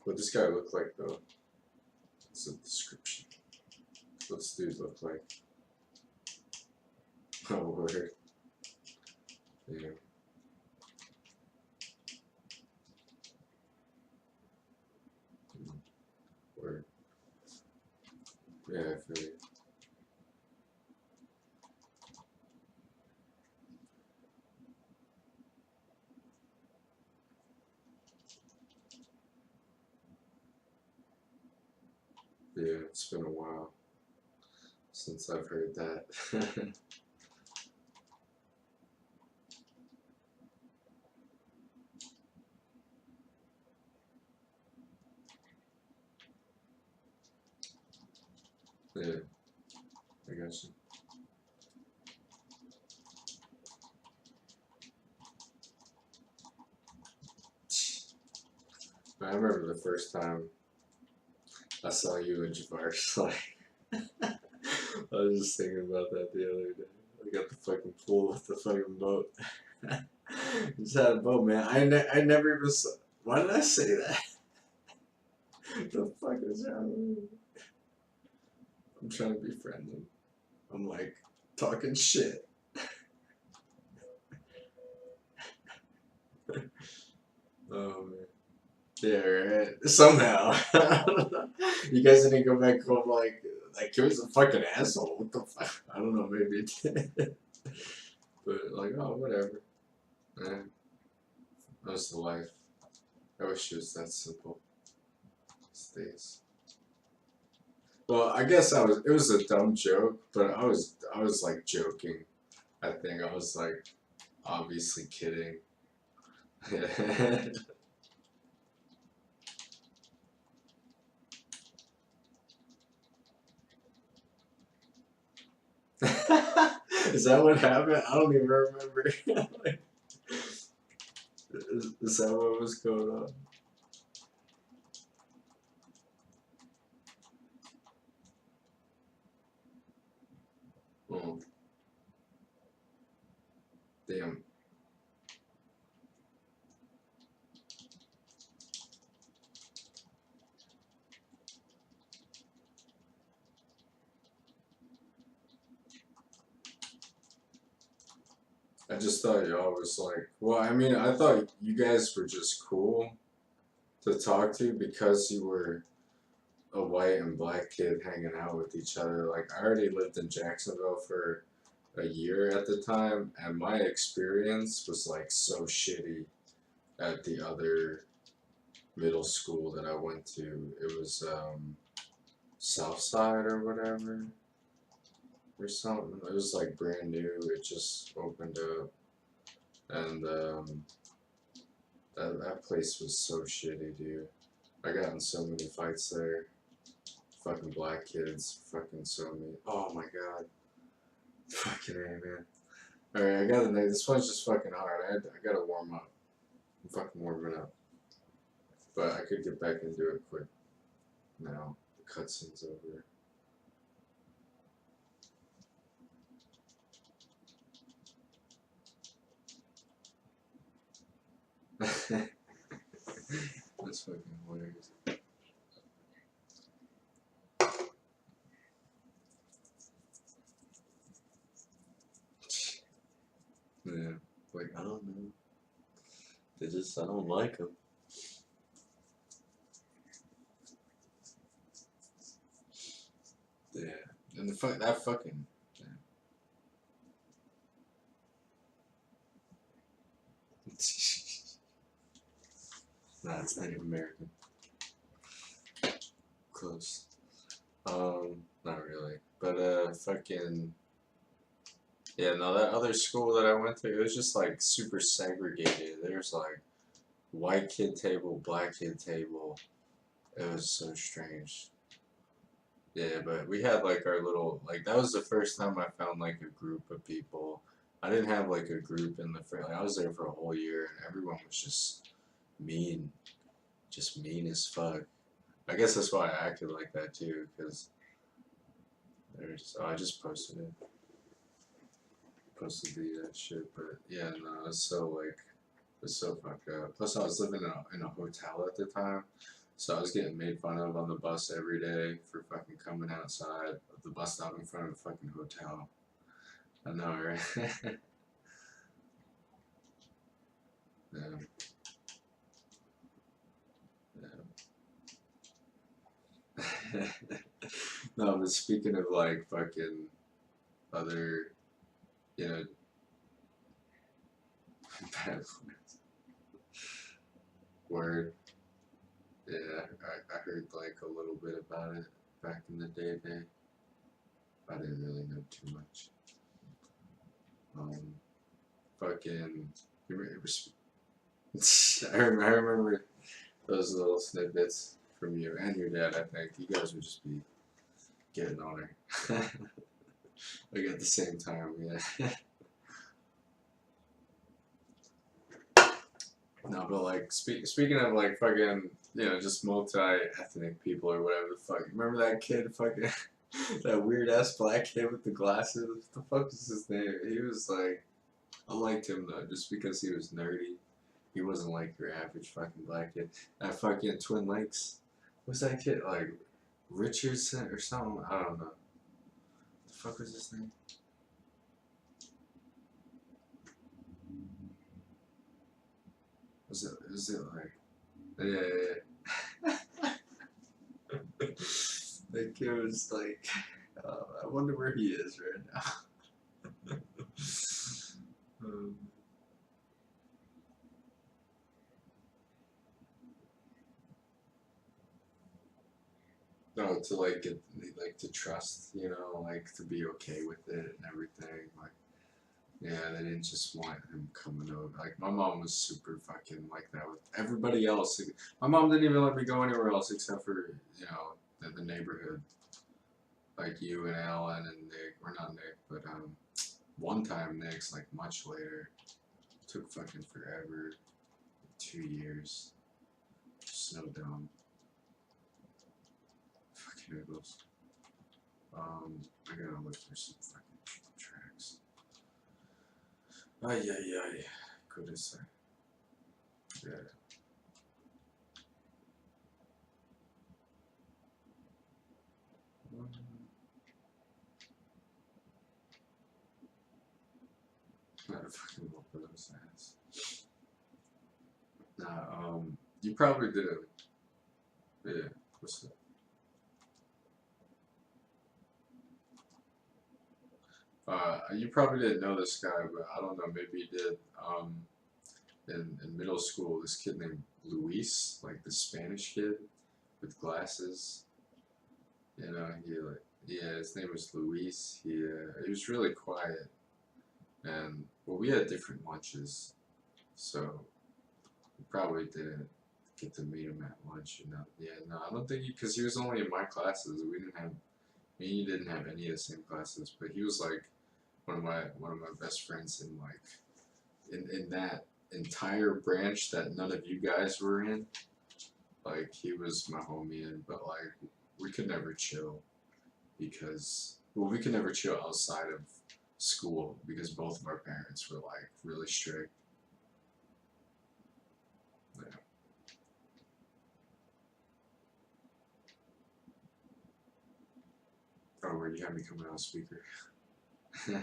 What this guy look like though? It's a description. What this dude look like? Oh, word. Yeah. Word. Yeah, I feel you. Yeah, it's been a while since I've heard that. Yeah, I guess. I remember the first time I saw you in Javar's, like, I was just thinking about that the other day. I got the fucking pool with the fucking boat. Just had a boat, man. I never even saw. Why did I say that? The fuck is wrong with me? I'm trying to be friendly. I'm like talking shit. Oh man. Yeah, right. Somehow. You guys didn't go back home like he was a fucking asshole. What the fuck? I don't know, maybe it did. But like, oh whatever. Man. That's the life. I wish it was that simple. these days. Well, I guess it was a dumb joke, but I was like joking. I think I was like obviously kidding. Is that what happened? I don't even remember. Like, is that what was going on? Oh. Damn. I just thought y'all was like, well, I mean, I thought you guys were just cool to talk to because you were a white and black kid hanging out with each other. Like, I already lived in Jacksonville for a year at the time, and my experience was like so shitty at the other middle school that I went to. It was Southside or whatever or something. It was like brand new. It just opened up, and that place was so shitty, dude. I got in so many fights there. Fucking black kids, fucking so many. Oh my god. Fucking A, man. Alright, I gotta know. This one's just fucking hard. I gotta warm up. I'm fucking warming up. But I could get back into it quick now. The cutscene's over. That's fucking hilarious. Yeah, like, I don't know. I don't like them. yeah. And that fucking. Yeah. Nah, it's Native American. Close. Not really. But, fucking. Yeah, no, that other school that I went to, it was just like super segregated. There's like white kid table, black kid table. It was so strange. Yeah, but we had like our little, like, that was the first time I found like a group of people. I didn't have like a group in the first, like, I was there for a whole year and everyone was just mean as fuck. I guess that's why I acted like that too, because I just posted it. Posted that shit, but yeah, no, it's so fucked up. Plus, I was living in a hotel at the time, so I was getting made fun of on the bus every day for fucking coming outside of the bus stop in front of a fucking hotel. I know, right? Yeah. Yeah. No, but speaking of like fucking other, you know, bad words. Word. Yeah, I heard like a little bit about it back in the day. I didn't really know too much. Fucking, you remember, I remember those little snippets from you and your dad. I think you guys would just be getting on her, like at the same time. Yeah. No, but like speaking of like fucking, you know, just multi-ethnic people or whatever the fuck. Remember that kid fucking that weird ass black kid with the glasses? What the fuck was his name? He was like, I liked him though, just because he was nerdy. He wasn't like your average fucking black kid. At fucking Twin Lakes, what's that kid like? Richardson or something? I don't know. What the fuck was his name? Was it like? Yeah. That kid was like, I wonder where he is right now. um, No, to like get like to trust, you know, like to be okay with it and everything. Like, yeah, they didn't just want him coming over. Like, my mom was super fucking like that with everybody else. My mom didn't even let me go anywhere else except for, you know, the neighborhood. Like you and Alan and Nick, or not Nick, but one time Nick's like much later. Took fucking forever. 2 years. So dumb. Fucking noodles. I gotta look for some fucking tracks. Ay, ay, ay. Goodness. Yeah. Not a fucking look for those ads. Nah, you probably didn't. Yeah, what's that? You probably didn't know this guy, but I don't know, maybe you did. In middle school, this kid named Luis, like the Spanish kid with glasses. You know, yeah, his name was Luis. He was really quiet, and well, we had different lunches, so we probably didn't get to meet him at lunch. You know, yeah, no, I don't think because he was only in my classes. We didn't have, me and you didn't have any of the same classes, but he was like one of my best friends in like in that entire branch that none of you guys were in. Like he was my homie in, but like we could never chill because well we could never chill outside of school because both of our parents were like really strict. Yeah. Oh, where you have me coming on speaker. Yeah.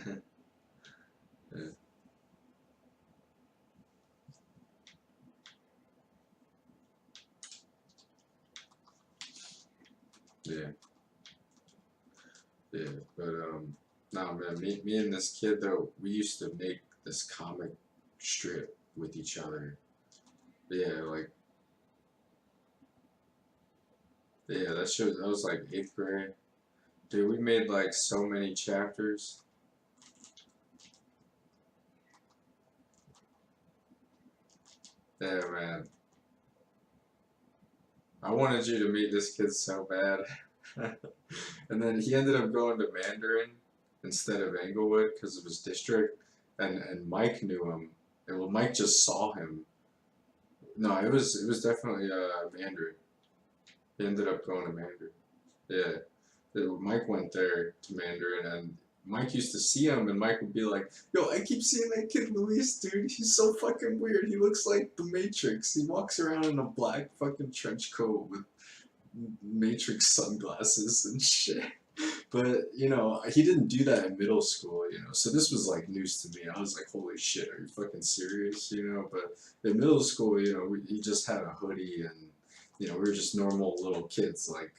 Yeah. Yeah. But nah man, me and this kid though, we used to make this comic strip with each other. Yeah, like yeah, that was like 8th grade. Dude, we made like so many chapters. Yeah, man. I wanted you to meet this kid so bad. And then he ended up going to Mandarin instead of Englewood because of his district. And Mike knew him. And well, Mike just saw him. No, it was definitely Mandarin. He ended up going to Mandarin. Yeah. Mike went there to Mandarin and Mike used to see him and Mike would be like, yo, I keep seeing that kid Luis, dude. He's so fucking weird. He looks like the Matrix. He walks around in a black fucking trench coat with Matrix sunglasses and shit. But, you know, he didn't do that in middle school, you know, so this was like news to me. I was like, holy shit, are you fucking serious, you know? But in middle school, you know, he just had a hoodie and, you know, we were just normal little kids, like,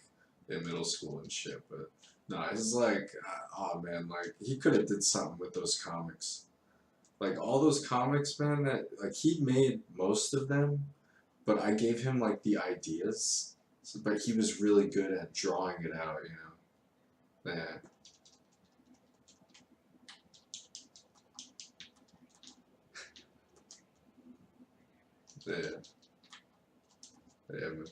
in middle school and shit. But, no, it's like, oh man, like, he could have did something with those comics. Like, all those comics, man, that, like, he made most of them, but I gave him, like, the ideas. So, but he was really good at drawing it out, you know? Yeah. Yeah. Yeah, man.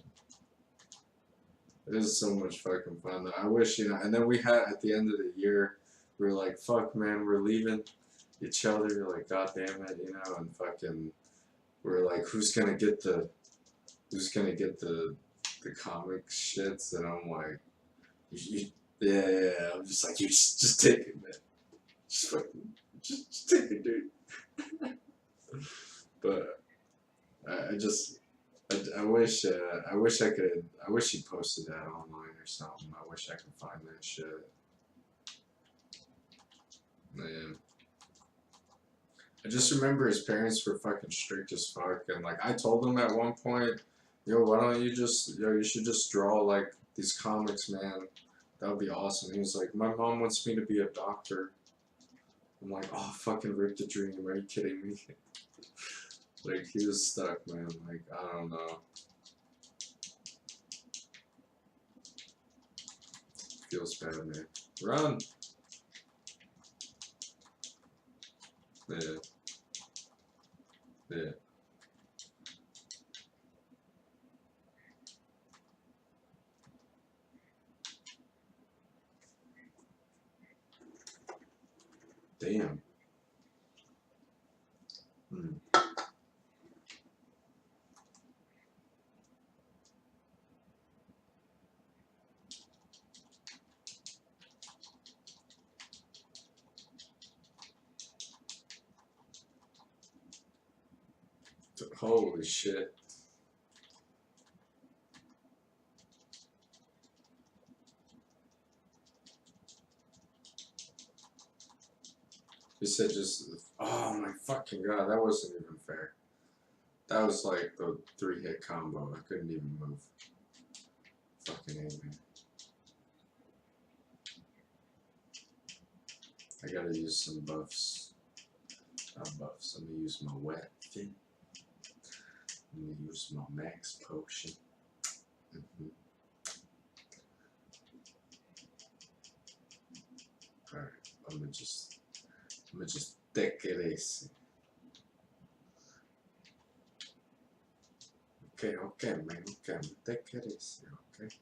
It is so much fucking fun though. I wish, you know, and then we had at the end of the year, we were like, fuck man, we're leaving each other, like, god damn it, you know, and fucking, we're like, who's gonna get the comic shits, and I'm like, yeah, I'm just like, you just take it, man. Just fucking, just take it, dude. But I wish I wish he posted that online or something. I wish I could find that shit. Man. I just remember his parents were fucking strict as fuck, and like I told him at one point, yo, why don't you just, yo, you should just draw like these comics, man. That would be awesome. He was like, my mom wants me to be a doctor. I'm like, oh, fucking rip the dream. Are you kidding me? Like, he was stuck, man. Like, I don't know. Feels bad, man. Run! Yeah. Yeah. Damn. Hmm. Holy shit. You said just. Oh my fucking god, that wasn't even fair. That was like the 3-hit combo. I couldn't even move. Fucking A, man. I gotta use some buffs. Not buffs. I'm gonna use my wet fin. I'm gonna use my max potion. Alright, I'm gonna just take it easy. Okay, man, okay, I'm gonna take it easy, okay?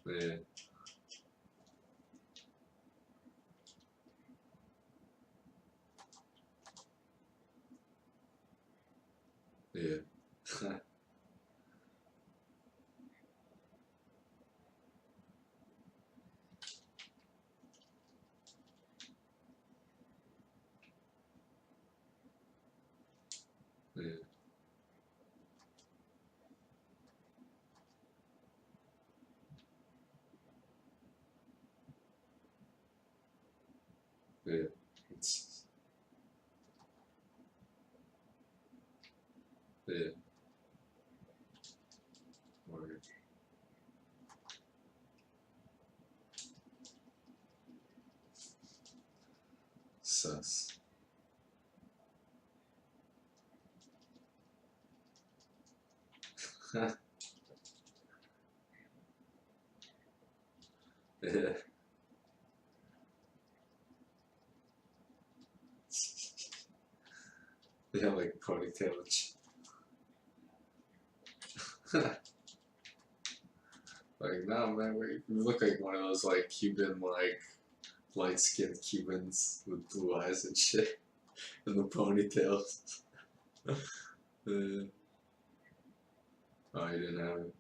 Yeah. Yeah. Yeah. Yeah. It's, yeah. Word. Sus. Yeah. They have like ponytail. Like, nah, man, you look like one of those like Cuban, like light-skinned Cubans with blue eyes and shit, and the ponytails. Oh, you didn't have it.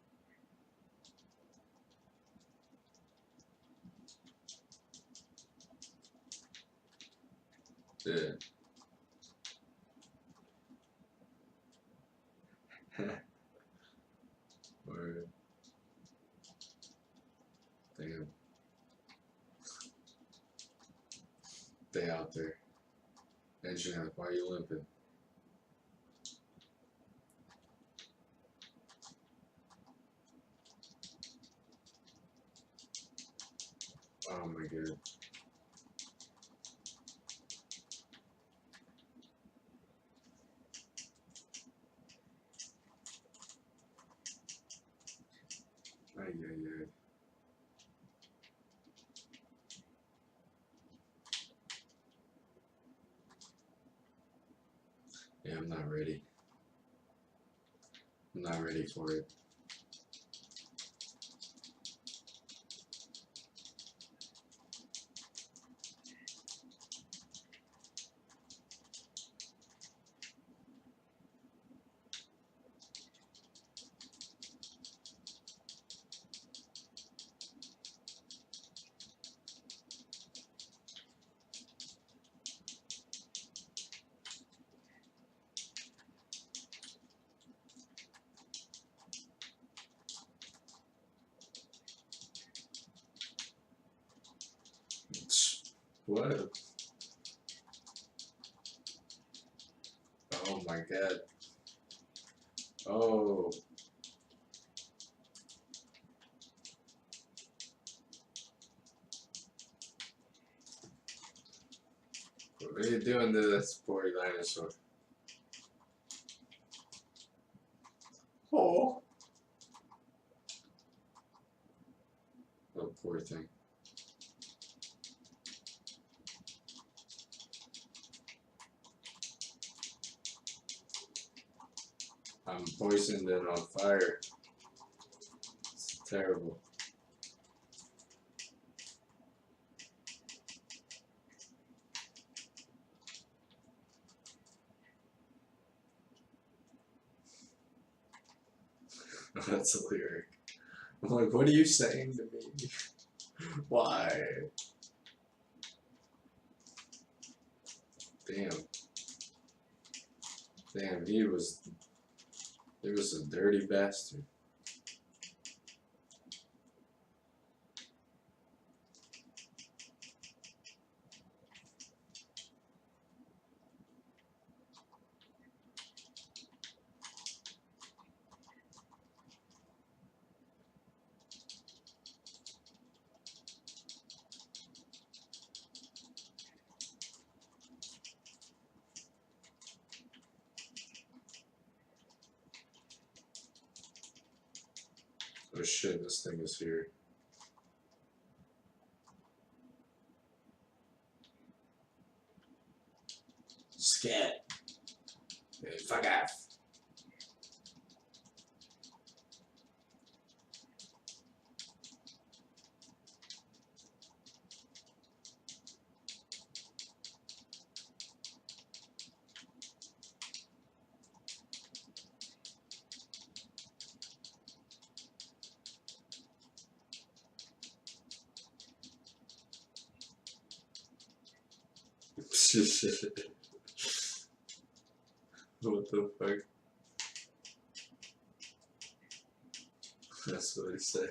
Yeah. Word. Damn. They out there. Engineer, why are you limping? Oh my god. Ay, ay, ay. Yeah, I'm not ready. I'm not ready for it. What? Oh my god. Oh. What are you doing to this poor dinosaur? Oh. Oh, poor thing. I'm poisoned and on fire. It's terrible. That's a lyric. I'm like, what are you saying to me? Why? Damn. Damn, he was a dirty bastard. Oh shit, this thing is here. Scat. Hey, fuck off. What the fuck? That's what he said.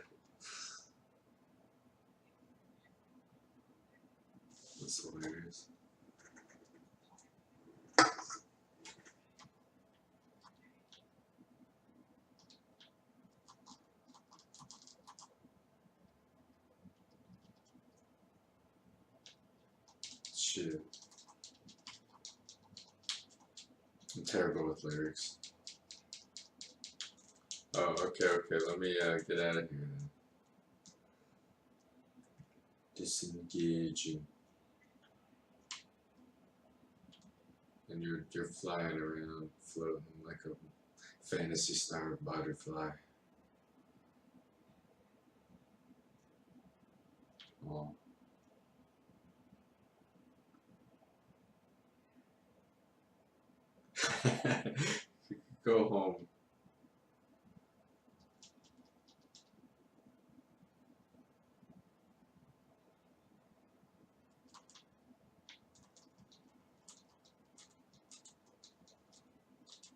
That's hilarious. Shit. I'm terrible with lyrics. Oh, okay, let me get out of here then. Disengaging. And you're flying around, floating like a Fantasy Star butterfly. Oh. Go home.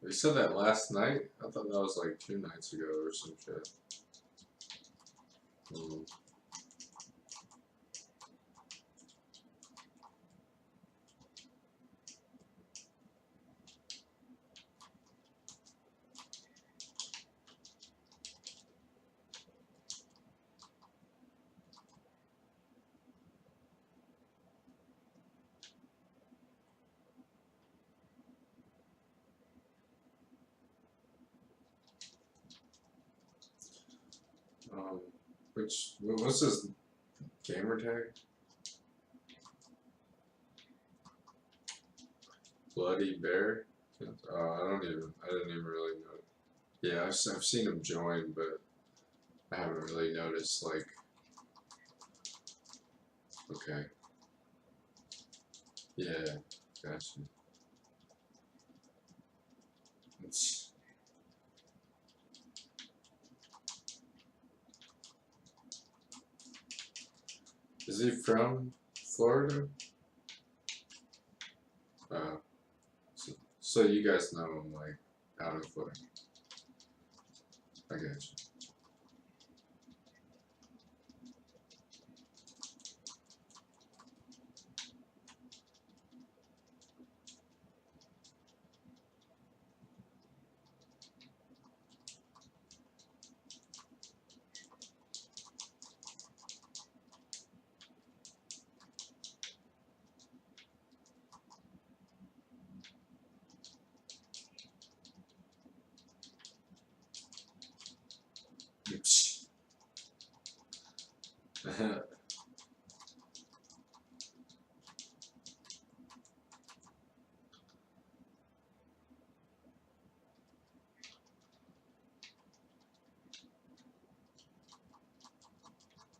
They said that last night? I thought that was like 2 nights ago or some shit. What's this gamer tag? Bloody Bear? I didn't even really know. Yeah, I've seen him join, but I haven't really noticed, like, okay. Yeah, gotcha. Is he from Florida? So you guys know him, like, out of Florida. I got you.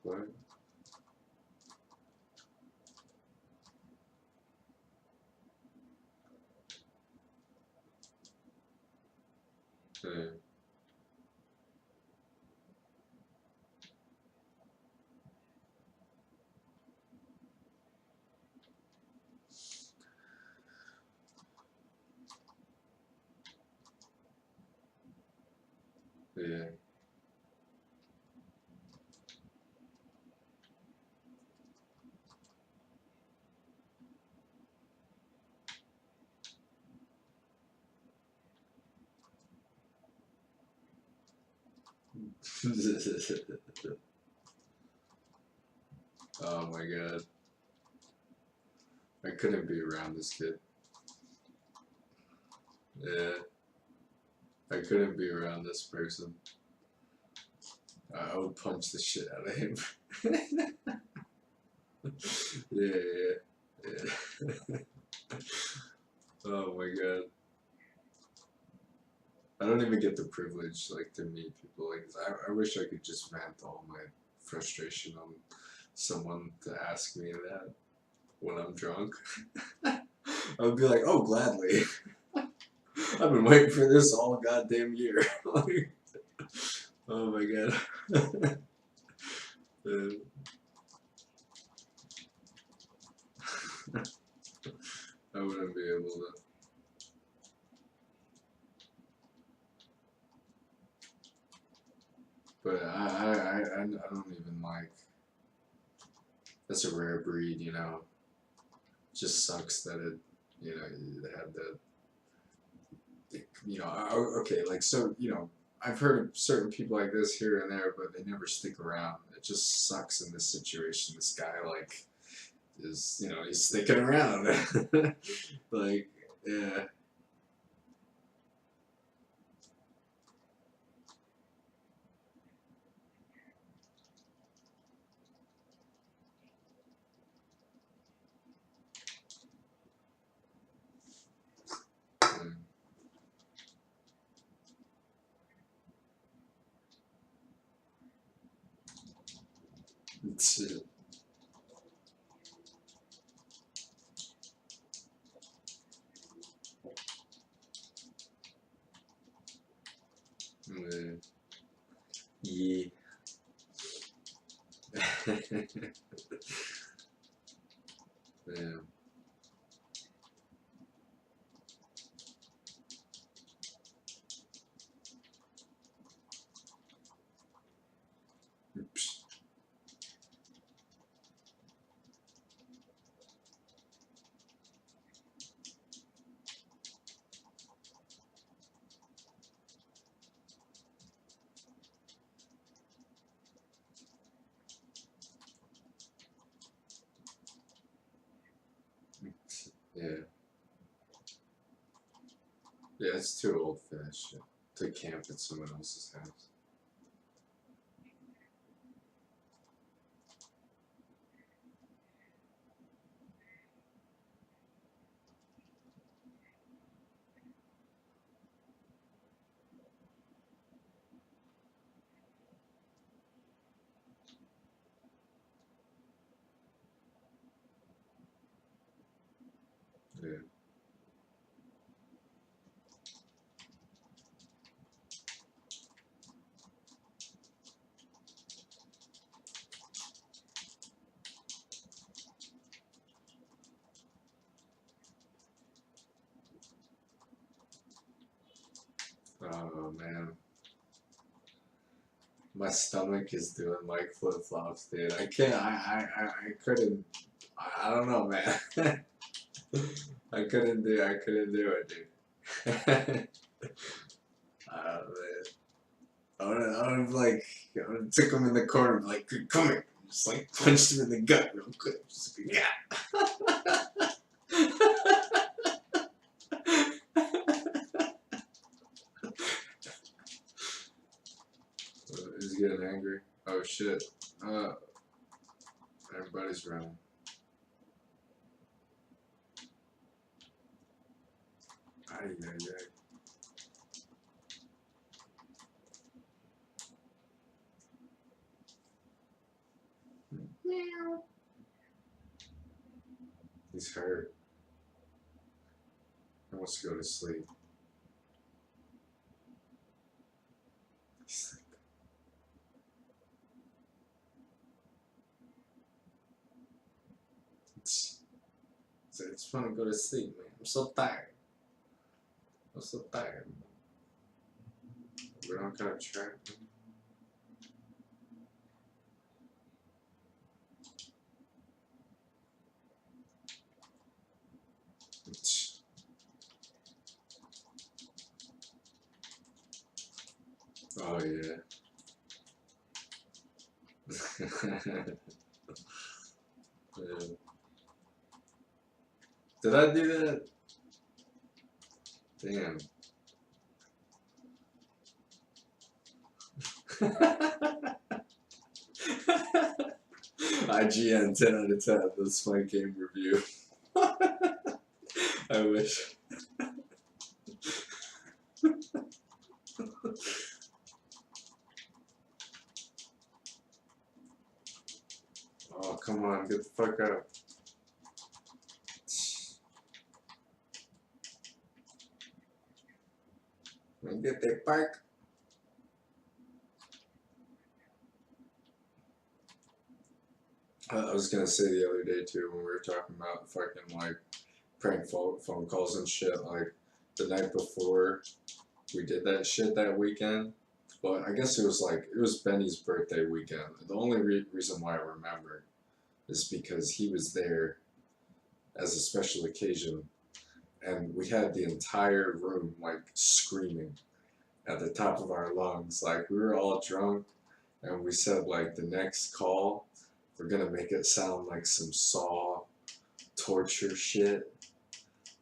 What? Yeah. Yeah. Oh my god. I couldn't be around this kid. Yeah. I couldn't be around this person. I would punch the shit out of him. Yeah. Oh my god. I don't even get the privilege like to meet people like this. I wish I could just vent all my frustration on someone to ask me that when I'm drunk. I would be like, oh, gladly. I've been waiting for this all goddamn year. Like, oh my god. I wouldn't be able to. But I don't even like. That's a rare breed, you know. Just sucks that it, you know, they had the, you know, okay, like, so, you know, I've heard of certain people like this here and there, but they never stick around. It just sucks in this situation. This guy, like, is, you know, he's sticking around. Like, yeah. Mm. It's, yeah. Yeah. Oops. Yeah. Yeah, it's too old for that shit. To camp at someone else's house. Yeah. Oh man. My stomach is doing like flip flops, dude. I can't. I couldn't. I don't know, man. I couldn't do it, dude. Man. I would like, I would take him in the corner, and be like, come here, just like punch him in the gut real quick. Just, yeah. He's getting angry. Oh shit. Everybody's running. Ay, ay, ay. Meow. He's hurt. He wants to go to sleep. He's like, it's fun to go to sleep, man. I'm so tired. I'm so tired. We don't gotta track him. Oh yeah. Yeah. Did I do that? Damn. IGN 10 out of 10. That's my game review. I wish. Oh, come on, get the fuck up. Get that park. I was gonna say the other day too, when we were talking about fucking like prank phone calls and shit, like the night before we did that shit that weekend. But I guess it was Benny's birthday weekend. The only reason why I remember is because he was there as a special occasion, and we had the entire room like screaming at the top of our lungs. Like we were all drunk, and we said like the next call we're gonna make it sound like some Saw torture shit,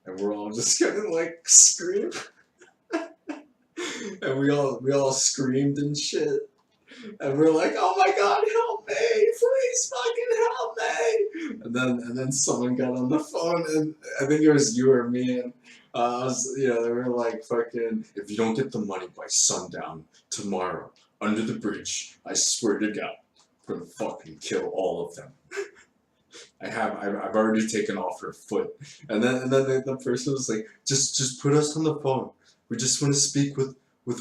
and we're all just gonna like scream. And we all screamed and shit, and we're like, "Oh my God, help me! Please, fucking help me!" And then someone got on the phone, and I think it was you or me, and they were like, "Fucking, if you don't get the money by sundown tomorrow under the bridge, I swear to God, I'm gonna fucking kill all of them." I've already taken off her foot, and then the person was like, "Just put us on the phone. We just want to speak with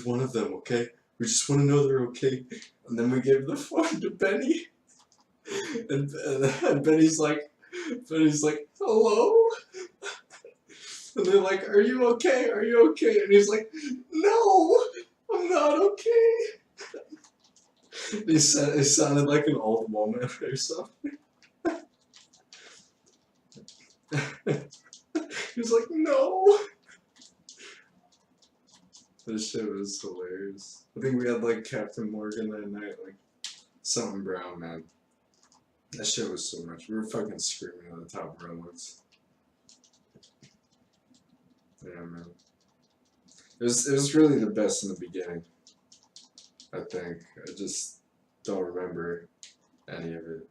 one of them, okay? We just want to know they're okay." And then we gave the phone to Benny, and Benny's like, "Hello?" And they're like, "Are you okay? Are you okay?" And he's like, "No, I'm not okay." He sounded like an old woman or something. He was like, "No." This shit was hilarious. I think we had like Captain Morgan that night, like something brown, man. That shit was so much. We were fucking screaming at the top of our lungs. Yeah, man. It was really the best in the beginning. I think. I just don't remember any of it.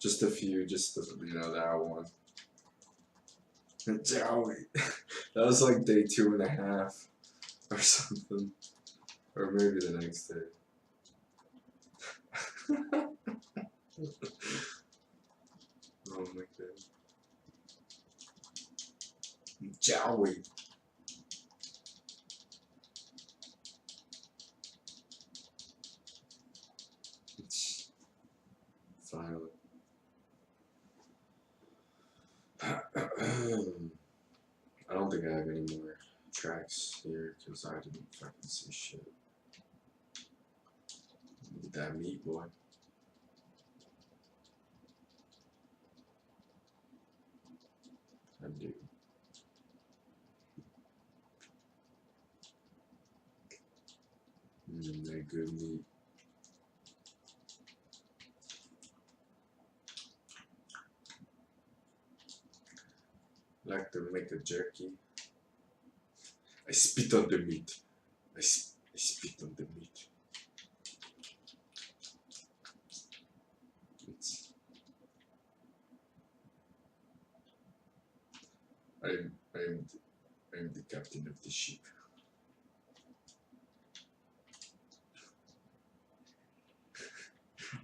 Just a few, that one. Joey. That was like day 2.5 or something. Or maybe the next day. Oh my God. Joey. Finally. I don't think I have any more tracks here because I didn't fucking see shit. Get that meat, boy. I do. That good meat. Like to make a jerky. I spit on the meat. I spit on the meat. I am the captain of the ship.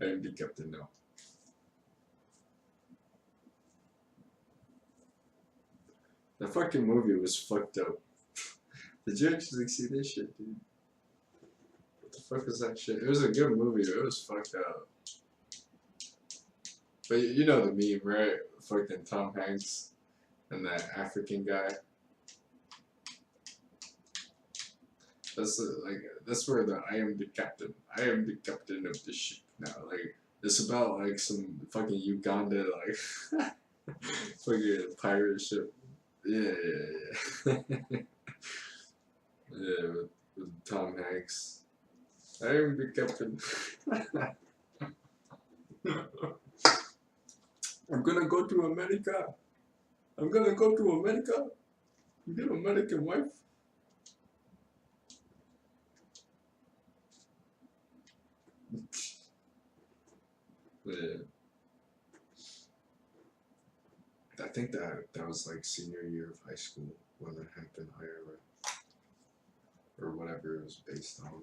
I am the captain now. The fucking movie was fucked up. Did you actually see this shit, dude? What the fuck was that shit? It was a good movie, but it was fucked up. But you know the meme, right? Fucking Tom Hanks and that African guy. That's where the I am the captain. I am the captain of the ship now. Like it's about like some fucking Uganda like fucking pirate ship. Yeah. Yeah, with Tom Hanks. I am the captain. I'm gonna go to America. I'm gonna go to America. Get an American wife. Yeah. I think that was like senior year of high school when it happened, or whatever it was based on.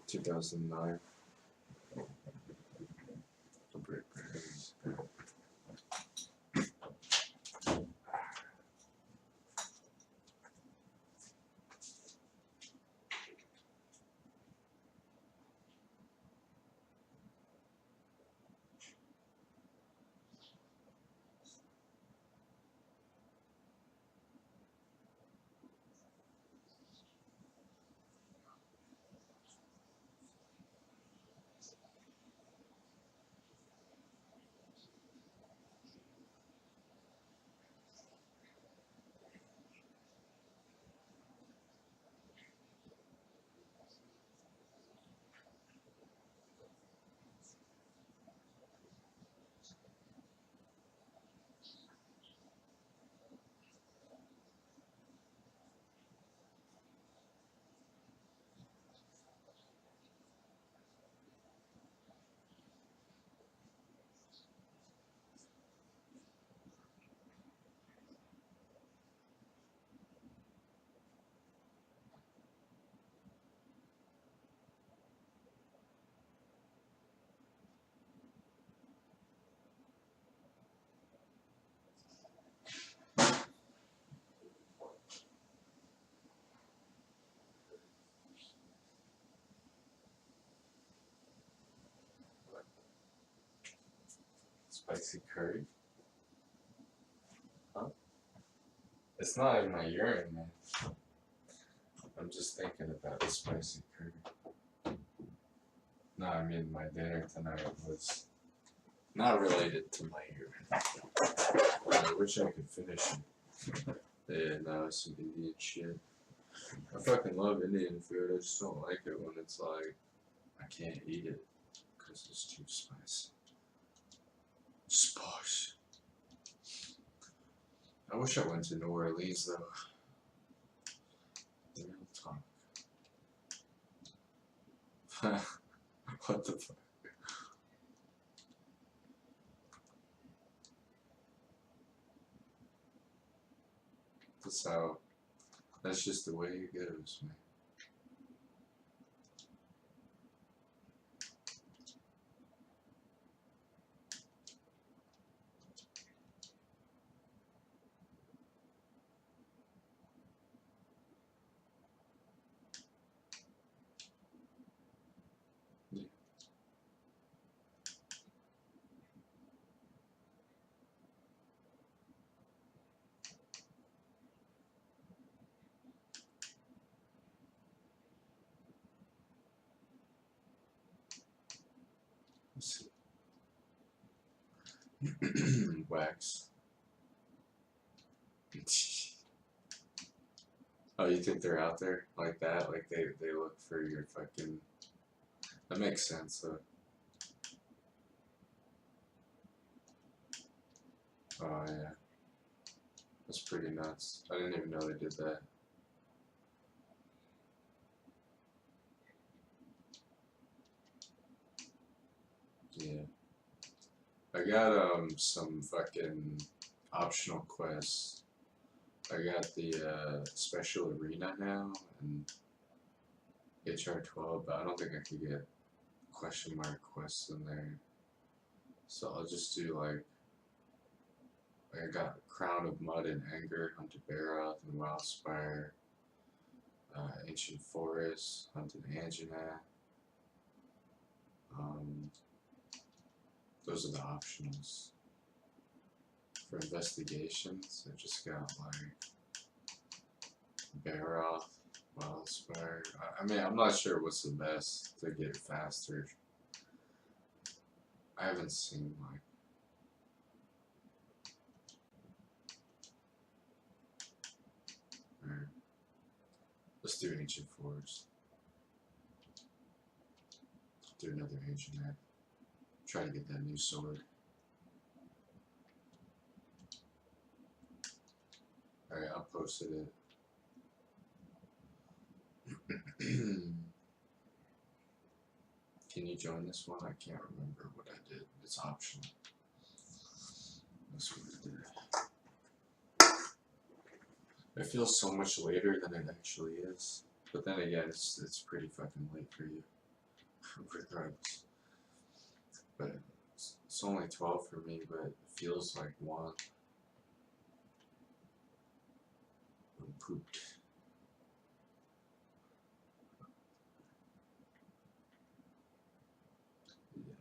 2009. Spicy curry? Huh? It's not in my urine, man. I'm just thinking about the spicy curry. No, I mean my dinner tonight was not related to my urine. I wish I could finish it. Yeah, no, it's some Indian shit. I fucking love Indian food, I just don't like it when it's like, I can't eat it because it's too spicy. Spice. I wish I went to New Orleans though. Real talk. What the fuck? That's just the way it goes, man. Let's see. Wax. Oh, you think they're out there like that? Like they look for your fucking. That makes sense though. Oh yeah. That's pretty nuts. I didn't even know they did that. Yeah. I got some fucking optional quests. I got the special arena now and HR12, but I don't think I could get question mark quests in there. So I'll just do like I got Crown of Mud and Anger, Hunted Baroth and Wildspire, Ancient Forest, Hunted Anjanath. Those are the optionals. For investigations, I just got like Baroth, Wildspire. I mean, I'm not sure what's the best to get faster. I haven't seen like. Alright. Let's do Ancient Forest. Do another Anjanath. Try to get that new sword. Alright, I posted it. Can you join this one? I can't remember what I did. It's optional. That's what I did. It feels so much later than it actually is. But then again, it's pretty fucking late for you. Regardless. But it's only 12 for me, but it feels like 1. I'm pooped. Yeah.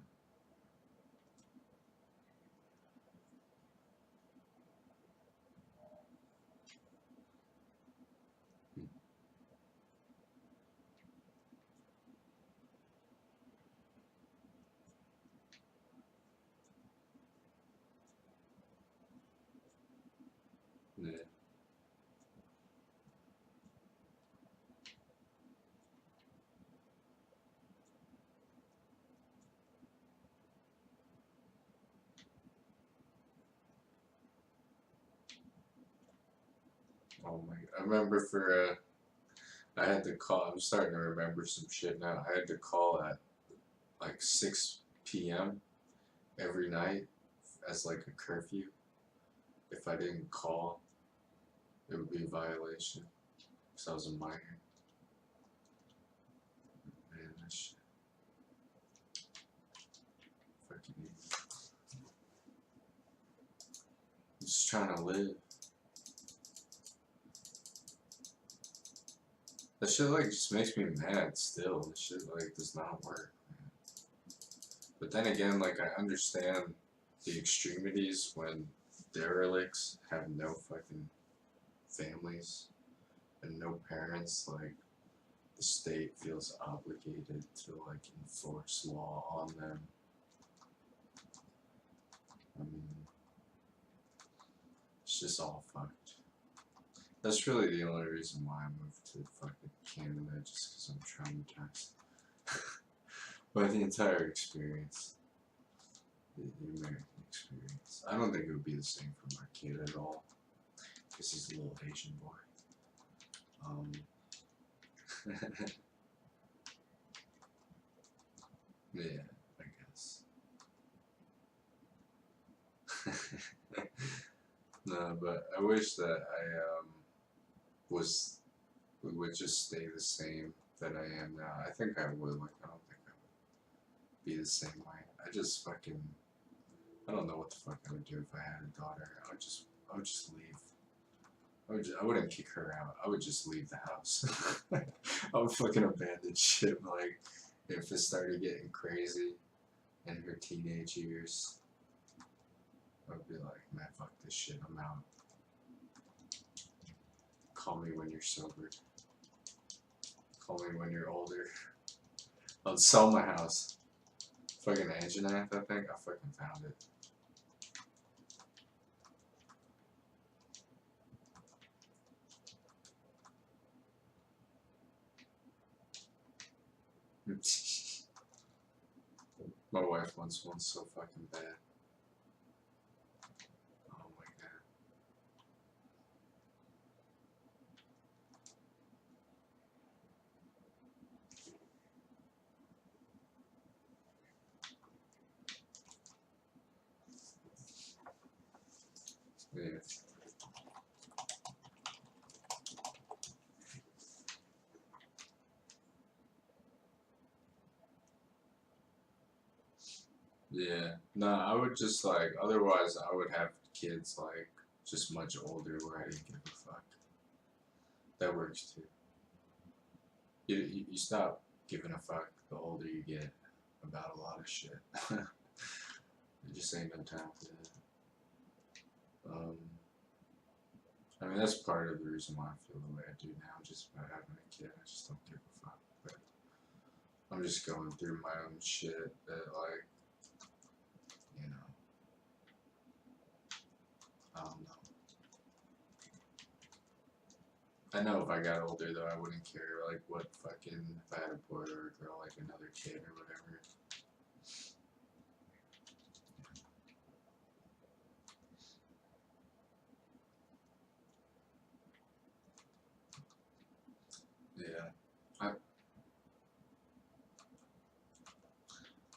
Yeah. Oh my! I remember for I had to call. I'm starting to remember some shit now. I had to call at like 6 p.m. every night as like a curfew. If I didn't call, it would be a violation. Because I was a minor. Man, that shit. Fucking idiot. I'm just trying to live. That shit like just makes me mad still. That shit like does not work, man. But then again, like I understand the extremities when derelicts have no fucking families and no parents, like the state feels obligated to like enforce law on them. I mean, it's just all fucked. That's really the only reason why I moved to fucking Canada, just because I'm traumatized by the entire experience, the American experience. I don't think it would be the same for my kid at all, because he's a little Asian boy. Yeah, I guess. No, but I wish that I would just stay the same that I am now. I think I would. Like I don't think I would be the same way. I just fucking I don't know what the fuck I would do if I had a daughter. I would just leave. I wouldn't kick her out. I would just leave the house. I would fucking abandon ship. Like if it started getting crazy in her teenage years, I'd be like, man, fuck this shit. I'm out. Call me when you're sober. Call me when you're older. I'll sell my house. Fucking Anjanath, I think. I fucking found it. My wife wants one so fucking bad. Oh my god. Yeah. Yeah. No, I would just like, otherwise I would have kids like just much older where I didn't give a fuck. That works too. You stop giving a fuck the older you get about a lot of shit. There just ain't no time for that. I mean, that's part of the reason why I feel the way I do now, just about having a kid. I just don't give a fuck. But I'm just going through my own shit that, like, you know, I don't know. I know if I got older, though, I wouldn't care, like, what fucking, if I had a boy or a girl, like another kid or whatever. Yeah.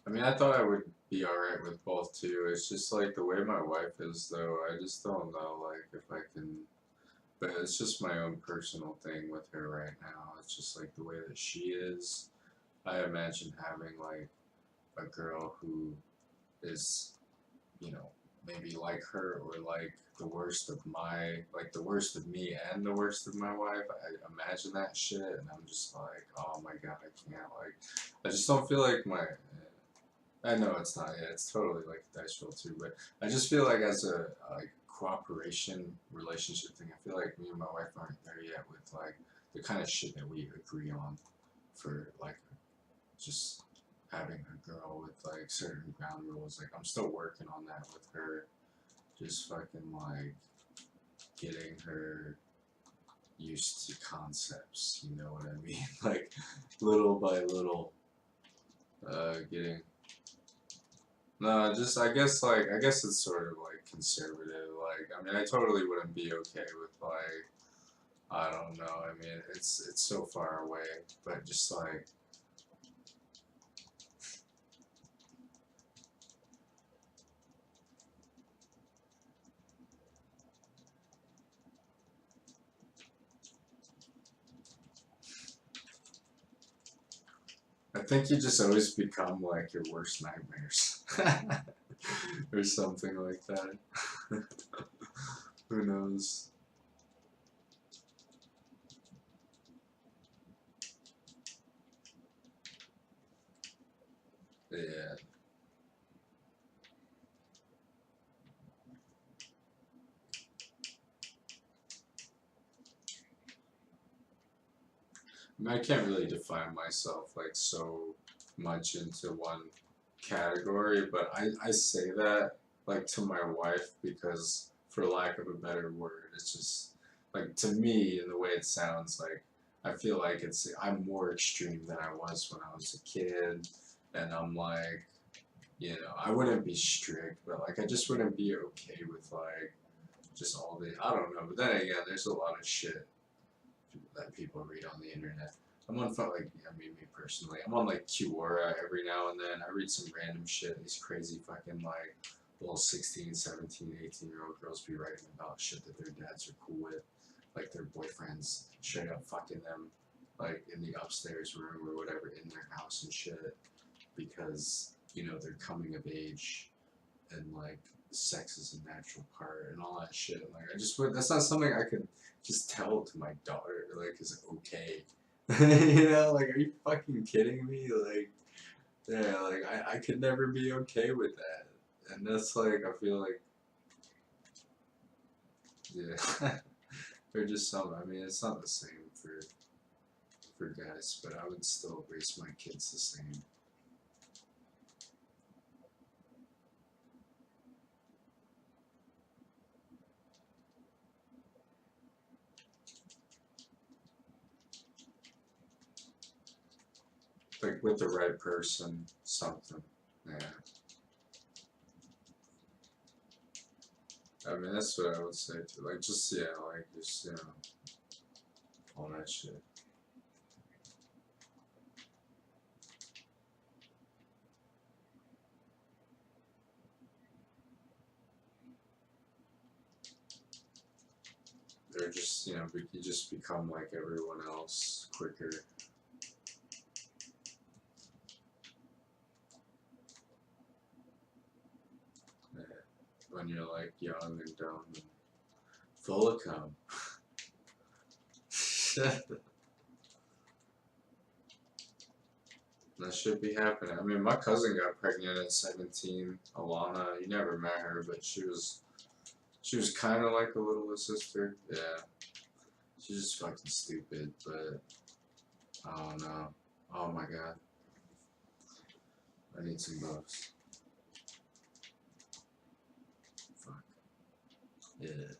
I mean, I thought I would be alright with both too. It's just like the way my wife is, though. I just don't know, like, if I can. But it's just my own personal thing with her right now. It's just like the way that she is. I imagine having like a girl who is, you know, maybe like her or like the worst of the worst of me and the worst of my wife. I imagine that shit and I'm just like, oh my god, I can't, like, I just don't feel like I know it's not, yeah, it's totally like a dice roll too, but I just feel like as a like cooperation relationship thing, I feel like me and my wife aren't there yet with like the kind of shit that we agree on for like just having a girl with like certain ground rules. Like I'm still working on that with her, just fucking like getting her used to concepts, you know what I mean? Like little by little, getting. No, just I guess it's sort of like conservative. Like I mean, I totally wouldn't be okay with like I don't know. I mean, it's so far away, but just like I think you just always become like your worst nightmares, or something like that. Who knows? Yeah. I mean, I can't really define myself like so much into one category, but I say that like to my wife because for lack of a better word, it's just like to me in the way it sounds like I feel like I'm more extreme than I was when I was a kid and I'm like, you know, I wouldn't be strict, but like I just wouldn't be okay with like just all the I don't know, but then again there's a lot of shit that people read on the internet. I'm on like I mean me personally, I'm on like Quora every now and then. I read some random shit. These crazy fucking like little 16, 17, 18-year-old girls be writing about shit that their dads are cool with, like their boyfriends straight up fucking them, like in the upstairs room or whatever in their house and shit, because you know they're coming of age and like sex is a natural part and all that shit. Like I just would that's not something I could just tell to my daughter like is okay. You know, like are you fucking kidding me? Like yeah, like I could never be okay with that. And that's like I feel like yeah. They're just some I mean it's not the same for guys, but I would still raise my kids the same. Like with the right person, something. Yeah. I mean, that's what I would say too. Like, just, yeah, like, just, you know, all that shit. or just, you know, you just become like everyone else quicker. Yeah, when you're like young and dumb and full of cum. That should be happening. I mean, my cousin got pregnant at 17. Alana, you never met her, but she was kind of like a little sister. Yeah, she's just fucking stupid, but I don't know. Oh my god, I need some buffs. Fuck. Yeah.